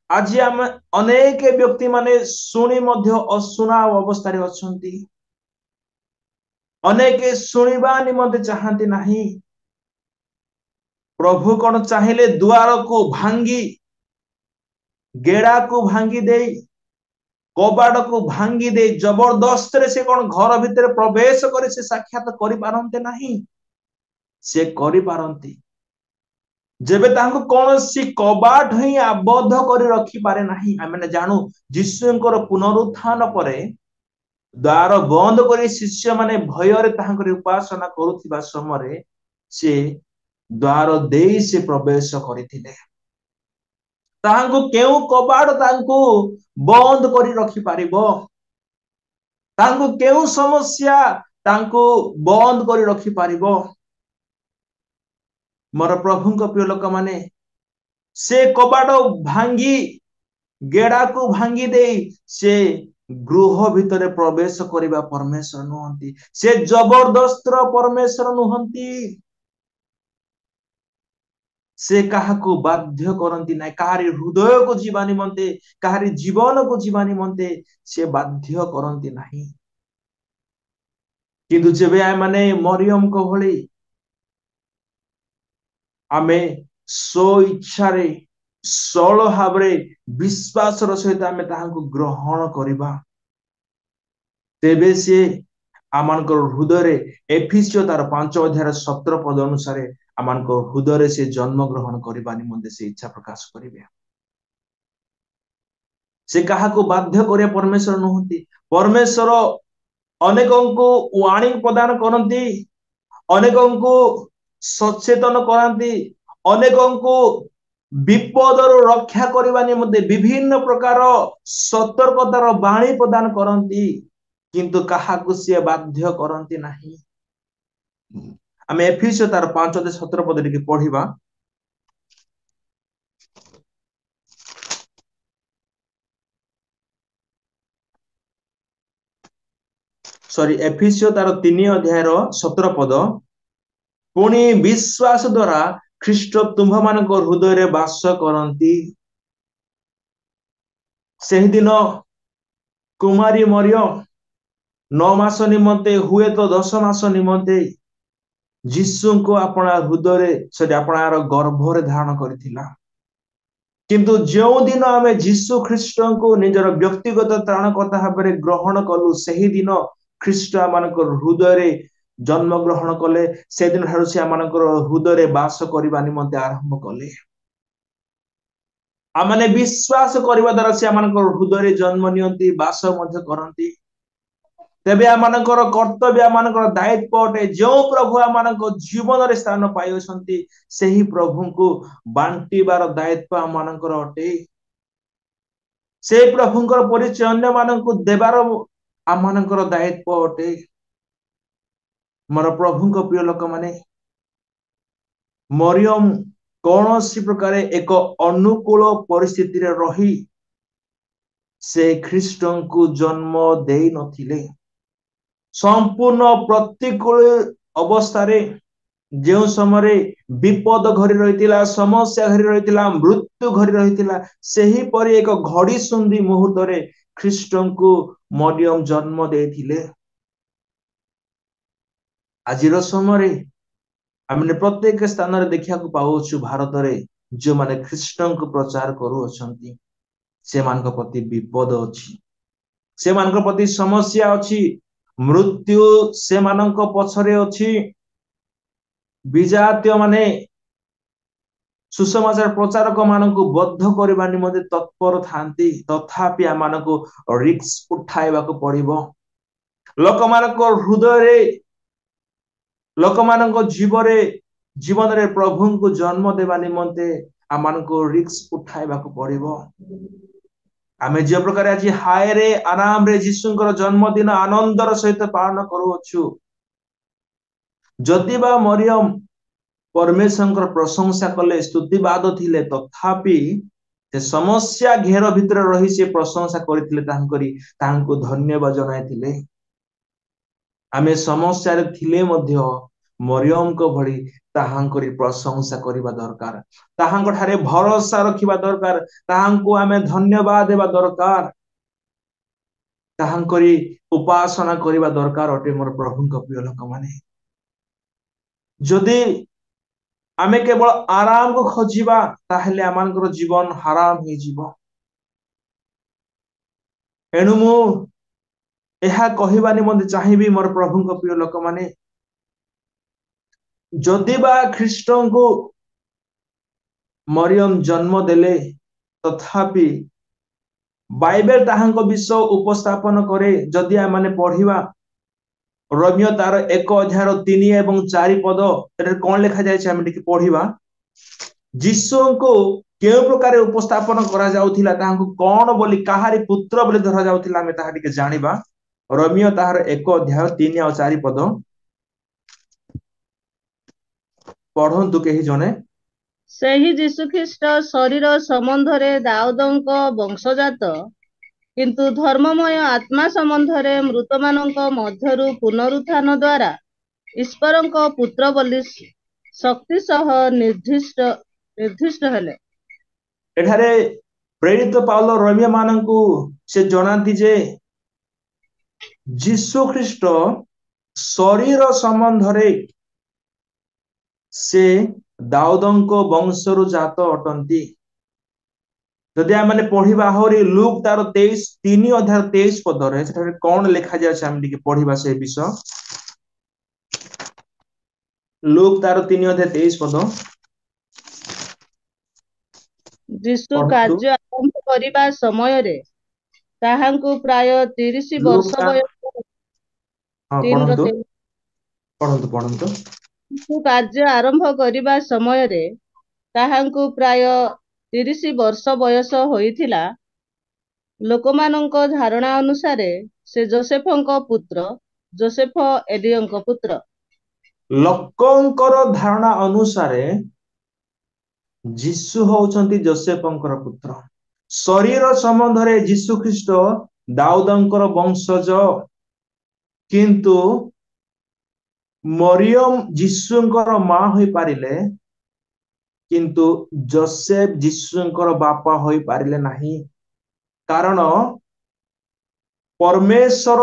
आज आम अनेक व्यक्ति माने सुनी मध्य अशुना अवस्था रे अछंती अनेक सुनिबा निमंते चाहंती नाही प्रभु कोन चाहिले द्वार को भांगी गेड़ा को भांगी दे कबाड़ को भांगी दे जबरदस्त रे से कोन घर भीतर प्रवेश करे से साक्षात करि पारंते नाही से करि पारंती जेबे तांको कोनोसी कबाट ही आबद्ध करि रखी पारे नाही आमे जानू जीशुंकर पुनरुत्थान परे द्वार बंद करी शिष्य माने भय रे तांकर उपासना करूथिबा समय से द्वार देई से प्रवेश करिथिले तांको केउ कबाट तांको बंद करी रखी पारिबो तांको केउ समस्या तांको बंद करी रखी पारिबो मोर प्रभु को प्रिय लोक माने से कबाट भांगी गेड़ा को भांगी दे से गृह भीतर प्रवेश करिबा परमेश्वर नुहंती से जबरदस्त परमेश्वर नुहंती से काहा को बाध्य करंती ना काहारी हृदय को जीवा निमंते काहारी जीवन को जीवा निमंते से बाध्य करंती नाही किंतु जेबे आय माने मरियम को भली आमे सो इच्छा रे सरल भाव रे विश्वास सहित आमे ताहांको ग्रहण करिबा तेबे से आमानकर हृदय रे एफिसियो तार 5 अध्याय 17 पद अनुसार आमानकर हृदय रे से जन्म ग्रहण करिबा निमंते से इच्छा प्रकाश करिबे से काहा को बाध्य करे परमेश्वर नहुंती परमेश्वर अनेकों को वार्निंग प्रदान करंती अनेकों को सचेतन करांती अनेकों को विपदर रक्षा करबा निमंते विभिन्न प्रकार सतर्कतार बाणी प्रदान करंती किंतु काहा को से बाध्य करंती नाही आमे एफिसियो तार 5 अध्याय 17 पद टिके पढिबा सॉरी एफिसियो तार 3 अध्याय 17 पद पुणी विश्वास द्वारा ख्रीष्ट तुम्भ मानक हृदय रे वास करंती सेहि दिन कुमारी मरियम 9 मास निमंते हुए तो 10 मास निमंते जीशु को अपना हृदय रे से अपनार गर्भ रे धारण करथिला किंतु जो दिन आमे जीशु ख्रीष्ट को निजर व्यक्तिगत त्राणकर्ता भाव रे ग्रहण कलु सेहि दिन ख्रीष्ट मानक हृदय रे जन्म ग्रहण कले से दिन ठारू से आमानकर हृदय रे वास करिबा निमंते आरंभ कले आमाने विश्वास करिबा द्वारा से आमानकर हृदय रे जन्म नियंती वास मध्य करंती तेबे आमानकर कर्तव्य आमानकर दायित्व अटे जो प्रभु आमानकर जीवन रे स्थान पाइसंती सेही प्रभु को बांटीबार दायित्व आमानकर अटे से प्रभुंकर परिचय अन्य माननको देबार आमानकर दायित्व अटे मोर प्रभु को प्रिय लोक माने मरियम कौन सी प्रकार एक अनुकूल परिस्थिति रे रही से ख्रीष्ट को जन्म दे नथिले संपूर्ण प्रतिकूल अवस्था रे जो समय विपद घरी रही समस्या घरी रही मृत्यु घरी रही सही परी एक घड़ी सुंदी मुहूर्त रे ख्रीष्ट को मरियम जन्म देथिले आज समय आमने प्रत्येक स्थान रे देखा पाऊछु भारत रे जो माने ख्रीष्ट को प्रचार करू अछंती से मान प्रति विपद अछि से मान प्रति समस्या अछि मृत्यु से मान पछरे अछि विजातीय माने सुसमाचार प्रचारक मान को बद्ध करबा निमते तत्पर थांती तथापि आमान को रिस्क उठाइबा को पड़िबो लोक मान को हृदय रे लोक मान को जीवन रे प्रभु को जन्म देवा निमते आमान को रिस्क उठाइबा को पड़िबो आमे जे प्रकार आज हाय रे आराम रे यीशुंकर जन्मदिन आनंदर सहित पालन करूछु जदि बा मरियम परमेश्वर प्रशंसा कले स्तुतिवाद थिले तथापि से समस्या घेर भितर रही से प्रशंसा करथिले तांको धन्यवाद जनाइथिले आमे समस्या रे थिले मध्य मरियम को भली ताहांकरी प्रशंसा करिबा दरकार ताहांको ठारे भरोसा रखिबा दरकार ताहांको आमे धन्यवाद देबा दरकार ताहांकरी उपासना करिबा दरकार अटे मोर प्रभुଙ୍କ प्रिय लोक माने जदि आमे केवल आराम को खोजिबा ताहेले आमानकर जीवन हराम हे जीव एनु मु एहा कहिबा निमंते चाहिबी मोर प्रभुଙ୍କ प्रिय लोक माने जदि बा ख्रीष्ट को मरियम जन्म देले तथापि बाइबल ताहांको विषय उपस्थापन करे जदि आ माने पढ़िबा रोमियो तार 1 अध्याय 3 एवं 4 पद एरे कोन लिखा जाय छै हम टिके पढ़िबा यीशु को के प्रकार उपस्थापन करा जाउथिला ताहांको कोन बोली काहारी पुत्र बोली धरा जाउथिला हम ताहा टिके जानिबा रोमियो तार 1 अध्याय 3 और 4 पद पढ़ंतु केही जने ସେହି ଯୀଶୁଖ୍ରୀଷ୍ଟ ଶରୀର ସମ୍ବନ୍ଧରେ ଦାଉଦଙ୍କ ବଂଶଜାତ କିନ୍ତୁ ଧର୍ମମୟ ଆତ୍ମା ସମ୍ବନ୍ଧରେ ମୃତମାନଙ୍କ ମଧ୍ୟରୁ ପୁନରୁତ୍ଥାନ ଦ୍ୱାରା ଈଶ୍ୱରଙ୍କ ପୁତ୍ର ବୋଲି ଶକ୍ତି ସହ ନିର୍ଦ୍ଦିଷ୍ଟ ହେଲେ। ଏଠାରେ ପ୍ରେରିତ ପାଉଲ ରୋମିଓ ମାନଙ୍କୁ ସେ ଜଣାନ୍ତି ଯେ ଯୀଶୁ ଖ୍ରୀଷ୍ଟ ଶରୀର ସମ୍ବନ୍ଧରେ से दाऊदଙ୍କ वंशरु जात अटंती जदि आमे पढ़िबा होरी लूक तार 3 अध्याय 23 पद रे सेठारे कोन लिखा जाय छै हम टिके पढ़िबा से विषय लूक तार 3 अध्याय 23 पद ଯୀଶୁ କାର୍ଯ୍ୟ ଆରମ୍ଭ କରିବା ସମୟରେ ତାହାଙ୍କୁ ପ୍ରାୟ 30 ବର୍ଷ ବୟସ ପଢନ୍ତୁ କାର୍ଯ୍ୟ ଆରମ୍ଭ କରିବା ସମୟରେ ତାହାଙ୍କୁ ପ୍ରାୟ 30 ବର୍ଷ ବୟସ ହୋଇଥିଲା ଲୋକମାନଙ୍କ ଧାରଣା ଅନୁସାରେ ସେ ଯୋସେଫଙ୍କ ପୁତ୍ର ଯୋସେଫ ଏଲିୟଙ୍କ ପୁତ୍ର ଲୋକଙ୍କର ଧାରଣା ଅନୁସାରେ ଯୀଶୁ ହଉଛନ୍ତି ଯୋସେଫଙ୍କର ପୁତ୍ର ଶରୀର ସମ୍ବନ୍ଧରେ ଯୀଶୁ ଖ୍ରୀଷ୍ଟ ଦାଉଦଙ୍କର ବଂଶଜ କିନ୍ତୁ मरियम जीशुंकर मां होई पारिले किंतु जोसेफ जीशुंकर बापा होई पारिले नहीं कारण परमेश्वर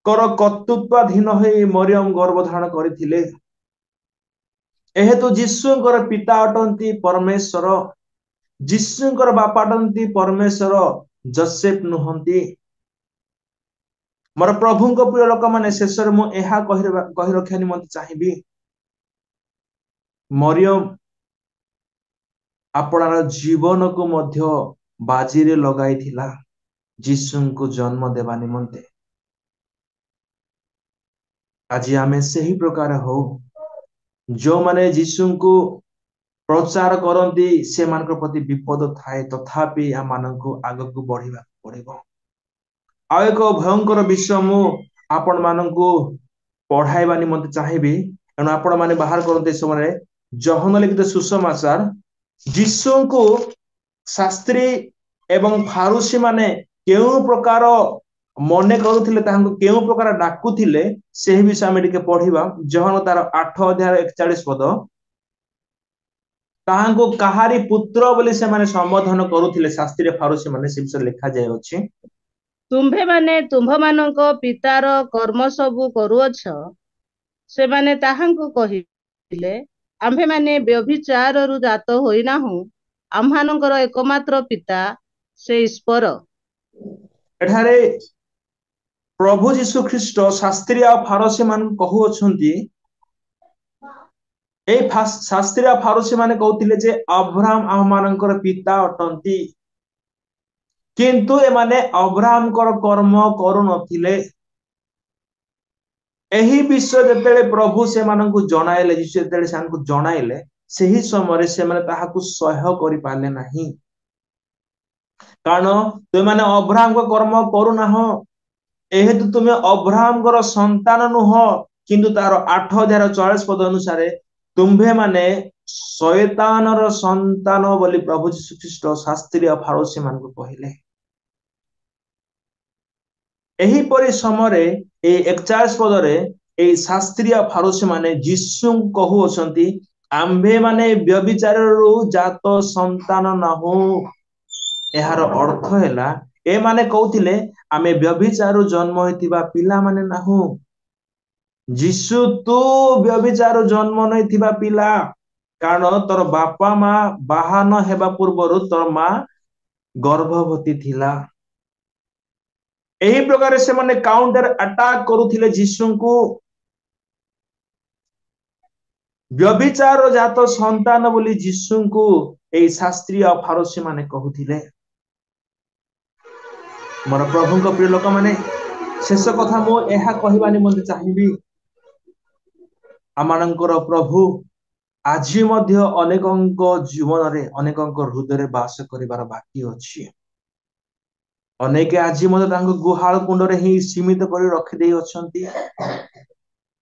कर कर्तृत्वाधीन होई मरियम गर्भधारण करथिले एहेतु जीशुंकर पिता अटंती परमेश्वर जीशुंकर बापा अटंती परमेश्वर जोसेफ नुहंती मोर प्रभुଙ୍କ प्रिय लोक माने शेषर मु एहा कहि रखिया निमंते चाहिबी मरियम आपणार जीवन को मध्य बाजी रे लगाई थिला यीशु को जन्म देवा निमंते आज आमे सही प्रकार हो जो माने यीशु को प्रचार करंती से मानक प्रति विपद थाए तथापि आ मानक आग को बढ़िबा पड़िबो आ एक भयंकर विषय मु आपण मानकु पढ़ाइबा निमंते चाहिबी एनु आपण माने बाहर करते समय ଜହନ ଲିଖିତ ସୁସମାଚାର ଯୀଶୁଙ୍କୁ ଶାସ୍ତ୍ରୀ ଏବଂ ଫାରୁସୀ ମାନେ କେଉଁ ପ୍ରକାର ମନେ କରୁଥିଲେ, ତାହାଙ୍କୁ କେଉଁ ପ୍ରକାର ଡାକୁଥିଲେ, ସେହି ବିଷୟ ଆମେ ଟିକେ ପଢିବା। ଜହନ ତାର 8 ଅଧ୍ୟାୟ 41 ପଦ। ତାହାଙ୍କୁ କାହାରି ପୁତ୍ର ବୋଲି ସେମାନେ ସମ୍ବୋଧନ କରୁଥିଲେ ଶାସ୍ତ୍ରୀ ଫାରୁସୀ ମାନେ, ସେ ବିଷୟରେ ଲେଖାଯାଇଅଛି। ତୁମ୍ଭେମାନେ ତୁମ୍ଭମାନଙ୍କ ପିତାର କର୍ମ ସବୁ କରୁଅଛ। ସେମାନେ ତାହାଙ୍କୁ କହିଲେ, ଆମ୍ଭେମାନେ ବ୍ୟଭିଚାରରୁ ଜାତ ହୋଇନାହୁଁ, ଆମ୍ଭମାନଙ୍କର ଏକମାତ୍ର ପିତା ସେ ଈଶ୍ୱର। ଏଠାରେ ପ୍ରଭୁ ଯୀଶୁ ଖ୍ରୀଷ୍ଟ ଶାସ୍ତ୍ରୀ ଆଉ ଫାରୁସୀ ମାନଙ୍କୁ କହୁଅଛନ୍ତି, ଏଇ ଶାସ୍ତ୍ରୀ ଆଉ ଫାରୁସୀ ମାନେ କହୁଥିଲେ ଯେ ଅବ୍ରାହମ ଆମମାନଙ୍କର ପିତା ଅଟନ୍ତି, କିନ୍ତୁ ଏମାନେ ଅବ୍ରାହମଙ୍କର କର୍ମ କରୁନଥିଲେ। ଏହି ବିଷୟ ଯେତେବେଳେ ପ୍ରଭୁ ସେମାନଙ୍କୁ ଜଣାଇଲେ, ଯୀଶୁ ଯେତେବେଳେ ସେମାନଙ୍କୁ ଜଣାଇଲେ, ସେହି ସମୟରେ ସେମାନେ ତାହାକୁ ସହ୍ୟ କରିପାରିଲେ ନାହିଁ। କାରଣ ତୁମେମାନେ ଅବ୍ରାହମଙ୍କ କର୍ମ କରୁନାହଁ, ଏହେତୁ ତୁମେ ଅବ୍ରାହମଙ୍କର ସନ୍ତାନ ନୁହଁ, କିନ୍ତୁ ତାର 8 ଅଧ୍ୟାୟ 40 ପଦ ଅନୁସାରେ ତୁମ୍ଭେମାନେ ଶୟତାନର ସନ୍ତାନ ବୋଲି ପ୍ରଭୁ ଯୀଶୁ ଖ୍ରୀଷ୍ଟ ଶାସ୍ତ୍ରୀ ଆଉ ଫାରୁସୀ ମାନଙ୍କୁ କହିଲେ। ଏହିପରି ସମୟରେ ଏଇ 41 ପଦରେ ଏଇ ଶାସ୍ତ୍ରୀ ଆଉ ଫାରୁସୀ ମାନେ ଯୀଶୁଙ୍କୁ କହୁଅଛନ୍ତି, ଆମ୍ଭେମାନେ ବ୍ୟଭିଚାରରୁ ଜାତ ସନ୍ତାନ ନାହୁଁ। ଏହାର ଅର୍ଥ ହେଲା, ଏମାନେ କହୁଥିଲେ ଆମେ ବ୍ୟଭିଚାରରୁ ଜନ୍ମ ହୋଇଥିବା ପିଲାମାନେ ନାହୁଁ। ଯୀଶୁ ତୁ ବ୍ୟଭିଚାରରୁ ଜନ୍ମ ନେଇଥିବା ପିଲା, କାରଣ ତୋର ବାପା ମା ବାହା ନ ହେବା ପୂର୍ବରୁ ତୋର ମା ଗର୍ଭବତୀ ଥିଲା। ଏହି ପ୍ରକାର ସେମାନେ କାଉଣ୍ଟର ଆଟାକ କରୁଥିଲେ ଯୀଶୁଙ୍କୁ। ବ୍ୟଭିଚାର ଜାତ ସନ୍ତାନ ବୋଲି ଯୀଶୁଙ୍କୁ ଏଇ ଶାସ୍ତ୍ରୀ ଆଉ ଫାରୁସୀ ମାନେ କହୁଥିଲେ। ମୋର ପ୍ରଭୁଙ୍କ ପ୍ରିୟ ଲୋକମାନେ, ଶେଷ କଥା ମୁଁ ଏହା କହିବା ନିମନ୍ତେ ଚାହିଁବି, ଆମମାନଙ୍କର ପ୍ରଭୁ ଆଜି ମଧ୍ୟ ଅନେକଙ୍କ ଜୀବନରେ, ଅନେକଙ୍କ ହୃଦୟରେ ବାସ କରିବାର ବାକି ଅଛି। ଅନେକ ଆଜି ମଧ୍ୟ ତାଙ୍କ ଗୁହାଳ କୁଣ୍ଡରେ ହିଁ ସୀମିତ କରି ରଖିଦେଇ ଅଛନ୍ତି।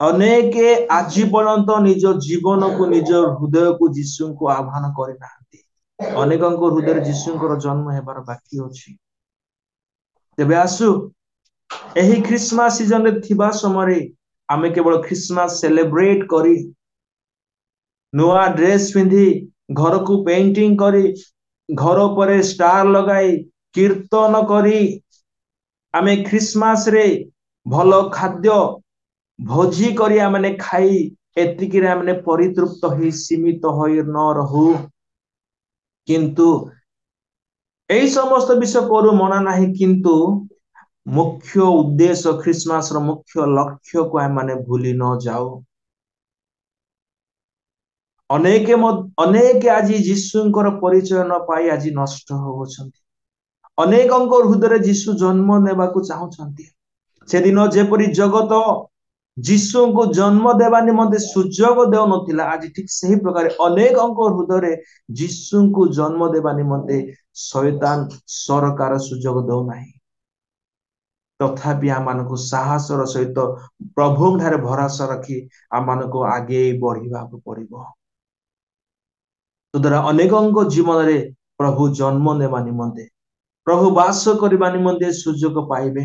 ଅନେକ ଆଜି ପର୍ଯ୍ୟନ୍ତ ନିଜ ଜୀବନକୁ, ନିଜ ହୃଦୟକୁ ଯୀଶୁଙ୍କୁ ଆହ୍ୱାନ କରିନାହାନ୍ତି। ଅନେକଙ୍କ ହୃଦୟରେ ଯୀଶୁଙ୍କର ଜନ୍ମ ହେବାର ବାକି ଅଛି। ତେବେ ଆସୁ ଏହି ଖ୍ରୀଷ୍ଟମାସ ସିଜନରେ ଥିବା ସମୟରେ ଆମେ କେବଳ ଖ୍ରୀଷ୍ଟମାସ ସେଲିବ୍ରେଟ କରି, ନୂଆ ଡ୍ରେସ ପିନ୍ଧି, ଘରକୁ ପେଣ୍ଟିଂ କରି, ଘର ଉପରେ ଷ୍ଟାର ଲଗାଇ, କୀର୍ତ୍ତନ କରି, ଆମେ ଖ୍ରୀଷ୍ଟମାସରେ ଭଲ ଖାଦ୍ୟ ଭୋଜି କରି ଆମେ ଖାଇ, ଏତିକିରେ ଆମେ ପରିତୃପ୍ତ ହୋଇ ସୀମିତ ହୋଇ ନ ରହୁ। କିନ୍ତୁ এই ସମସ୍ତ ବିଷୟ କରୁ ମନା ନାହିଁ, କିନ୍ତୁ ମୁଖ୍ୟ ଉଦ୍ଦେଶ୍ୟ, ଖ୍ରୀଷ୍ଟମାସର ମୁଖ୍ୟ ଲକ୍ଷ୍ୟକୁ ଆମେ ଭୁଲି ନ ଯାଉ। ଅନେକ ଆଜି ଯୀଶୁଙ୍କର ପରିଚୟ ନ ପାଇ ଆଜି ନଷ୍ଟ ହେଉଛନ୍ତି। ଅନେକଙ୍କ ହୃଦୟରେ ଯୀଶୁ ଜନ୍ମ ନେବାକୁ ଚାହୁଁଛନ୍ତି। ସେଦିନ ଯେପରି ଜଗତ ଯୀଶୁଙ୍କୁ ଜନ୍ମ ଦେବା ନିମନ୍ତେ ସୁଯୋଗ ଦେଉନଥିଲା, ଆଜି ଠିକ ସେହି ପ୍ରକାର ଅନେକଙ୍କ ହୃଦୟରେ ଯୀଶୁଙ୍କୁ ଜନ୍ମ ଦେବା ନିମନ୍ତେ ଶୈତାନ ସରକାର ସୁଯୋଗ ଦେଉନାହିଁ। ତଥାପି ଆମମାନଙ୍କୁ ସାହସର ସହିତ ପ୍ରଭୁଙ୍କ ଠାରେ ଭରସା ରଖି ଆମମାନଙ୍କୁ ଆଗେଇ ବଢିବାକୁ ପଡିବ। ତଦ୍ୱାରା ଅନେକଙ୍କ ଜୀବନରେ ପ୍ରଭୁ ଜନ୍ମ ନେବା ନିମନ୍ତେ, ପ୍ରଭୁ ବାସ କରିବା ନିମନ୍ତେ ସୁଯୋଗ ପାଇବେ।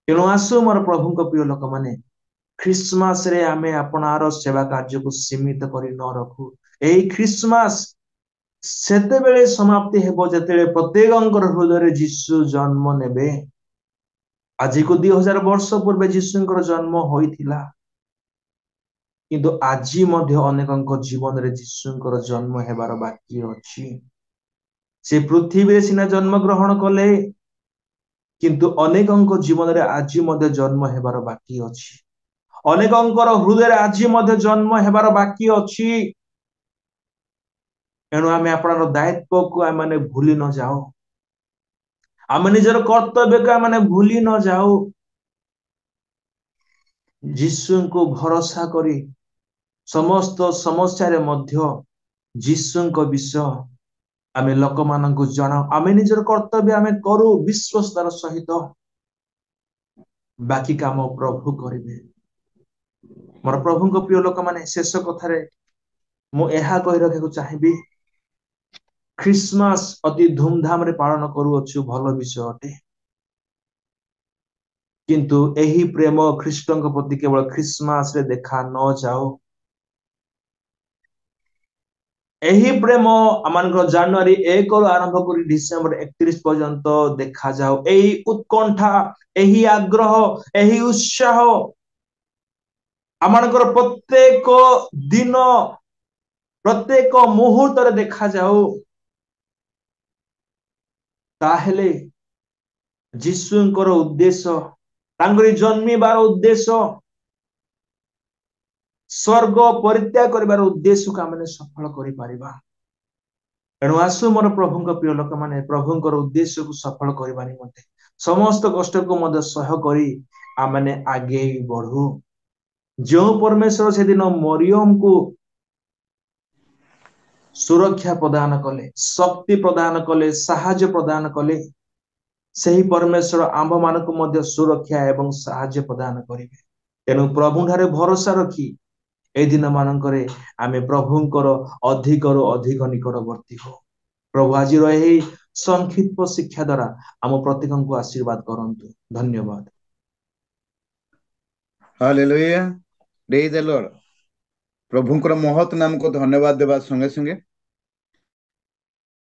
ତେଣୁ ଆସୁ ମୋର ପ୍ରଭୁଙ୍କ ପ୍ରିୟ ଲୋକମାନେ, ଖ୍ରୀଷ୍ଟମାସରେ ଆମେ ଆପଣାର ସେବା କାର୍ଯ୍ୟକୁ ସୀମିତ କରି ନ ରଖୁ। ଏହି ଖ୍ରୀଷ୍ଟମାସ ସେତେବେଳେ ସମାପ୍ତି ହେବ ଯେତେବେଳେ ପ୍ରତ୍ୟେକଙ୍କର ହୃଦୟରେ ଯୀଶୁ ଜନ୍ମ ନେବେ। ଆଜିକୁ 2000 ବର୍ଷ ପୂର୍ବେ ଯୀଶୁଙ୍କର ଜନ୍ମ ହୋଇଥିଲା, କିନ୍ତୁ ଆଜି ମଧ୍ୟ ଅନେକଙ୍କ ଜୀବନରେ ଯୀଶୁଙ୍କର ଜନ୍ମ ହେବାର ବାକି ଅଛି। ସେ ପୃଥିବୀରେ ସିନା ଜନ୍ମ ଗ୍ରହଣ କଲେ, କିନ୍ତୁ ଅନେକଙ୍କ ଜୀବନରେ ଆଜି ମଧ୍ୟ ଜନ୍ମ ହେବାର ବାକି ଅଛି। ଅନେକଙ୍କର ହୃଦୟରେ ଆଜି ମଧ୍ୟ ଜନ୍ମ ହେବାର ବାକି ଅଛି। ଏଣୁ ଆମେ ଆପଣଙ୍କ ଦାୟିତ୍ୱକୁ ଆମେ ଭୁଲି ନ ଯାଉ, ଆମେ ନିଜର କର୍ତ୍ତବ୍ୟକୁ ଆମେ ଭୁଲି ନ ଯାଉ। ଯୀଶୁଙ୍କୁ ଭରସା କରି ସମସ୍ତ ସମସ୍ୟାରେ ମଧ୍ୟ ଯୀଶୁଙ୍କ ବିଷୟ ଆମେ ଲୋକମାନଙ୍କୁ ଜଣାଉ। ଆମେ ନିଜର କର୍ତ୍ତବ୍ୟ ଆମେ କରୁ ବିଶ୍ୱସ୍ତର ସହିତ, ବାକି କାମ ପ୍ରଭୁ କରିବେ। ମୋର ପ୍ରଭୁଙ୍କ ପ୍ରିୟ ଲୋକମାନେ, ଶେଷ କଥାରେ ମୁଁ ଏହା କହି ରଖିବାକୁ ଚାହିଁବି, ଖ୍ରୀଷ୍ଟମାସ ଅତି ଧୁମଧାମ ରେ ପାଳନ କରୁଅଛୁ, ଭଲ ବିଷୟ ଅଟେ। କିନ୍ତୁ ଏହି ପ୍ରେମ ଖ୍ରୀଷ୍ଟଙ୍କ ପ୍ରତି କେବଳ ଖ୍ରୀଷ୍ଟମାସ ରେ ଦେଖା ନ ଯାଉ। ଏହି ପ୍ରେମ ଆମମାନଙ୍କର ଜାନୁଆରୀ 1 ରୁ ଆରମ୍ଭ କରି ଡିସେମ୍ବର 31 ପର୍ଯ୍ୟନ୍ତ ଦେଖାଯାଉ। ଏହି ଉତ୍କଣ୍ଠା, ଏହି ଆଗ୍ରହ, ଏହି ଉତ୍ସାହ ଆମମାନଙ୍କର ପ୍ରତ୍ୟେକ ଦିନ, ପ୍ରତ୍ୟେକ ମୁହୂର୍ତ୍ତରେ ଦେଖାଯାଉ। ତାହେଲେ ଯୀଶୁଙ୍କର ଉଦ୍ଦେଶ୍ୟ, ତାଙ୍କରି ଜନ୍ମିବାର ଉଦ୍ଦେଶ୍ୟ, ସ୍वर्ଗ ପରିତ୍ୟାଗ କରିବାର ଉଦ୍ଦେଶ୍ୟକୁ ଆମେ ସଫଳ କରିପାରିବା। ଏଣୁ ଆସୁ ମୋର ପ୍ରଭୁଙ୍କ ପ୍ରିୟ ଲୋକମାନେ, ପ୍ରଭୁଙ୍କର ଉଦ୍ଦେଶ୍ୟକୁ ସଫଳ କରିବା ନିମନ୍ତେ ସମସ୍ତ କଷ୍ଟକୁ ମଧ୍ୟ ସହ୍ୟ କରି ଆମେ ଆଗେଇ ବଢୁ। ଯେଉଁ ପରମେଶ୍ୱର ସେଦିନ ମରିୟମକୁ ସୁରକ୍ଷା ପ୍ରଦାନ କଲେ, ଶକ୍ତି ପ୍ରଦାନ କଲେ, ସାହାଯ୍ୟ ପ୍ରଦାନ କଲେ, ସେହି ପରମେଶ୍ୱର ଆମ୍ଭମାନଙ୍କୁ ମଧ୍ୟ ସୁରକ୍ଷା ଏବଂ ସାହାଯ୍ୟ ପ୍ରଦାନ କରିବେ। ତେଣୁ ପ୍ରଭୁଠାରେ ଭରସା ରଖି এই ଦିନ ମାନଙ୍କରେ ଆମେ ପ୍ରଭୁଙ୍କର ଅଧିକରୁ ଅଧିକ ନିକଟବର୍ତ୍ତୀ ହଉ। ପ୍ରଭୁ ଆଜିର ଏହି ସଂକ୍ଷିପ୍ତ ଶିକ୍ଷା ଦ୍ୱାରା ଆମ ପ୍ରତ୍ୟେକଙ୍କୁ ଆଶୀର୍ବାଦ କରନ୍ତୁ। ଧନ୍ୟବାଦ। ହାଲେଲୁୟା, ପ୍ରେଜ୍ ଦ ଲର୍ଡ। ପ୍ରଭୁଙ୍କର ମହତ୍ ନାମକୁ ଧନ୍ୟବାଦ ଦେବା ସଙ୍ଗେ ସଙ୍ଗେ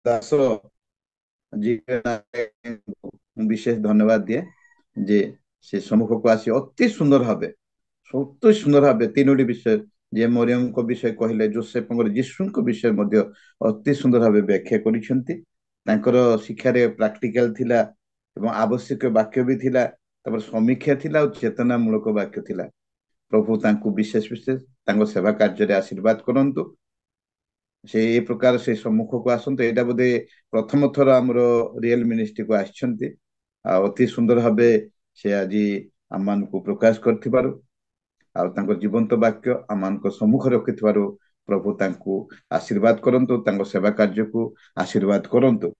ଦାସ ବିଶେଷ ଧନ୍ୟବାଦ ଦିଏ ଯେ ସେ ସମ୍ମୁଖକୁ ଆସି ଅତି ସୁନ୍ଦର ଭାବେ ତିନୋଟି ବିଷୟ, ଯେ ମରିୟମଙ୍କ ବିଷୟ କହିଲେ, ଯୋସେଫଙ୍କର ଯୀଶୁଙ୍କ ବିଷୟ ମଧ୍ୟ ଅତି ସୁନ୍ଦର ଭାବେ ବ୍ୟାଖ୍ୟା କରିଛନ୍ତି। ତାଙ୍କର ଶିକ୍ଷାରେ ପ୍ରାକ୍ଟିକାଲ ଥିଲା ଏବଂ ଆବଶ୍ୟକ ବାକ୍ୟ ବି ଥିଲା, ତାପରେ ସମୀକ୍ଷା ଥିଲା ଆଉ ଚେତନାମୂଳକ ବାକ୍ୟ ଥିଲା। ପ୍ରଭୁ ତାଙ୍କୁ ବିଶେଷ ତାଙ୍କ ସେବା କାର୍ଯ୍ୟରେ ଆଶୀର୍ବାଦ କରନ୍ତୁ। ସେ ଏ ପ୍ରକାର ସେ ସମ୍ମୁଖକୁ ଆସନ୍ତୁ। ଏଇଟା ବୋଧେ ପ୍ରଥମ ଥର ଆମର ରିଏଲ ମିନିଷ୍ଟ୍ରିକୁ ଆସିଛନ୍ତି, ଆଉ ଅତି ସୁନ୍ଦର ଭାବେ ସେ ଆଜି ଆମମାନଙ୍କୁ ପ୍ରକାଶ କରିଥିବାରୁ ଆଉ ତାଙ୍କ ଜୀବନ୍ତ ବାକ୍ୟ ଆମମାନଙ୍କ ସମ୍ମୁଖରେ ରଖିଥିବାରୁ ପ୍ରଭୁ ତାଙ୍କୁ ଆଶୀର୍ବାଦ କରନ୍ତୁ, ତାଙ୍କ ସେବା କାର୍ଯ୍ୟକୁ ଆଶୀର୍ବାଦ କରନ୍ତୁ।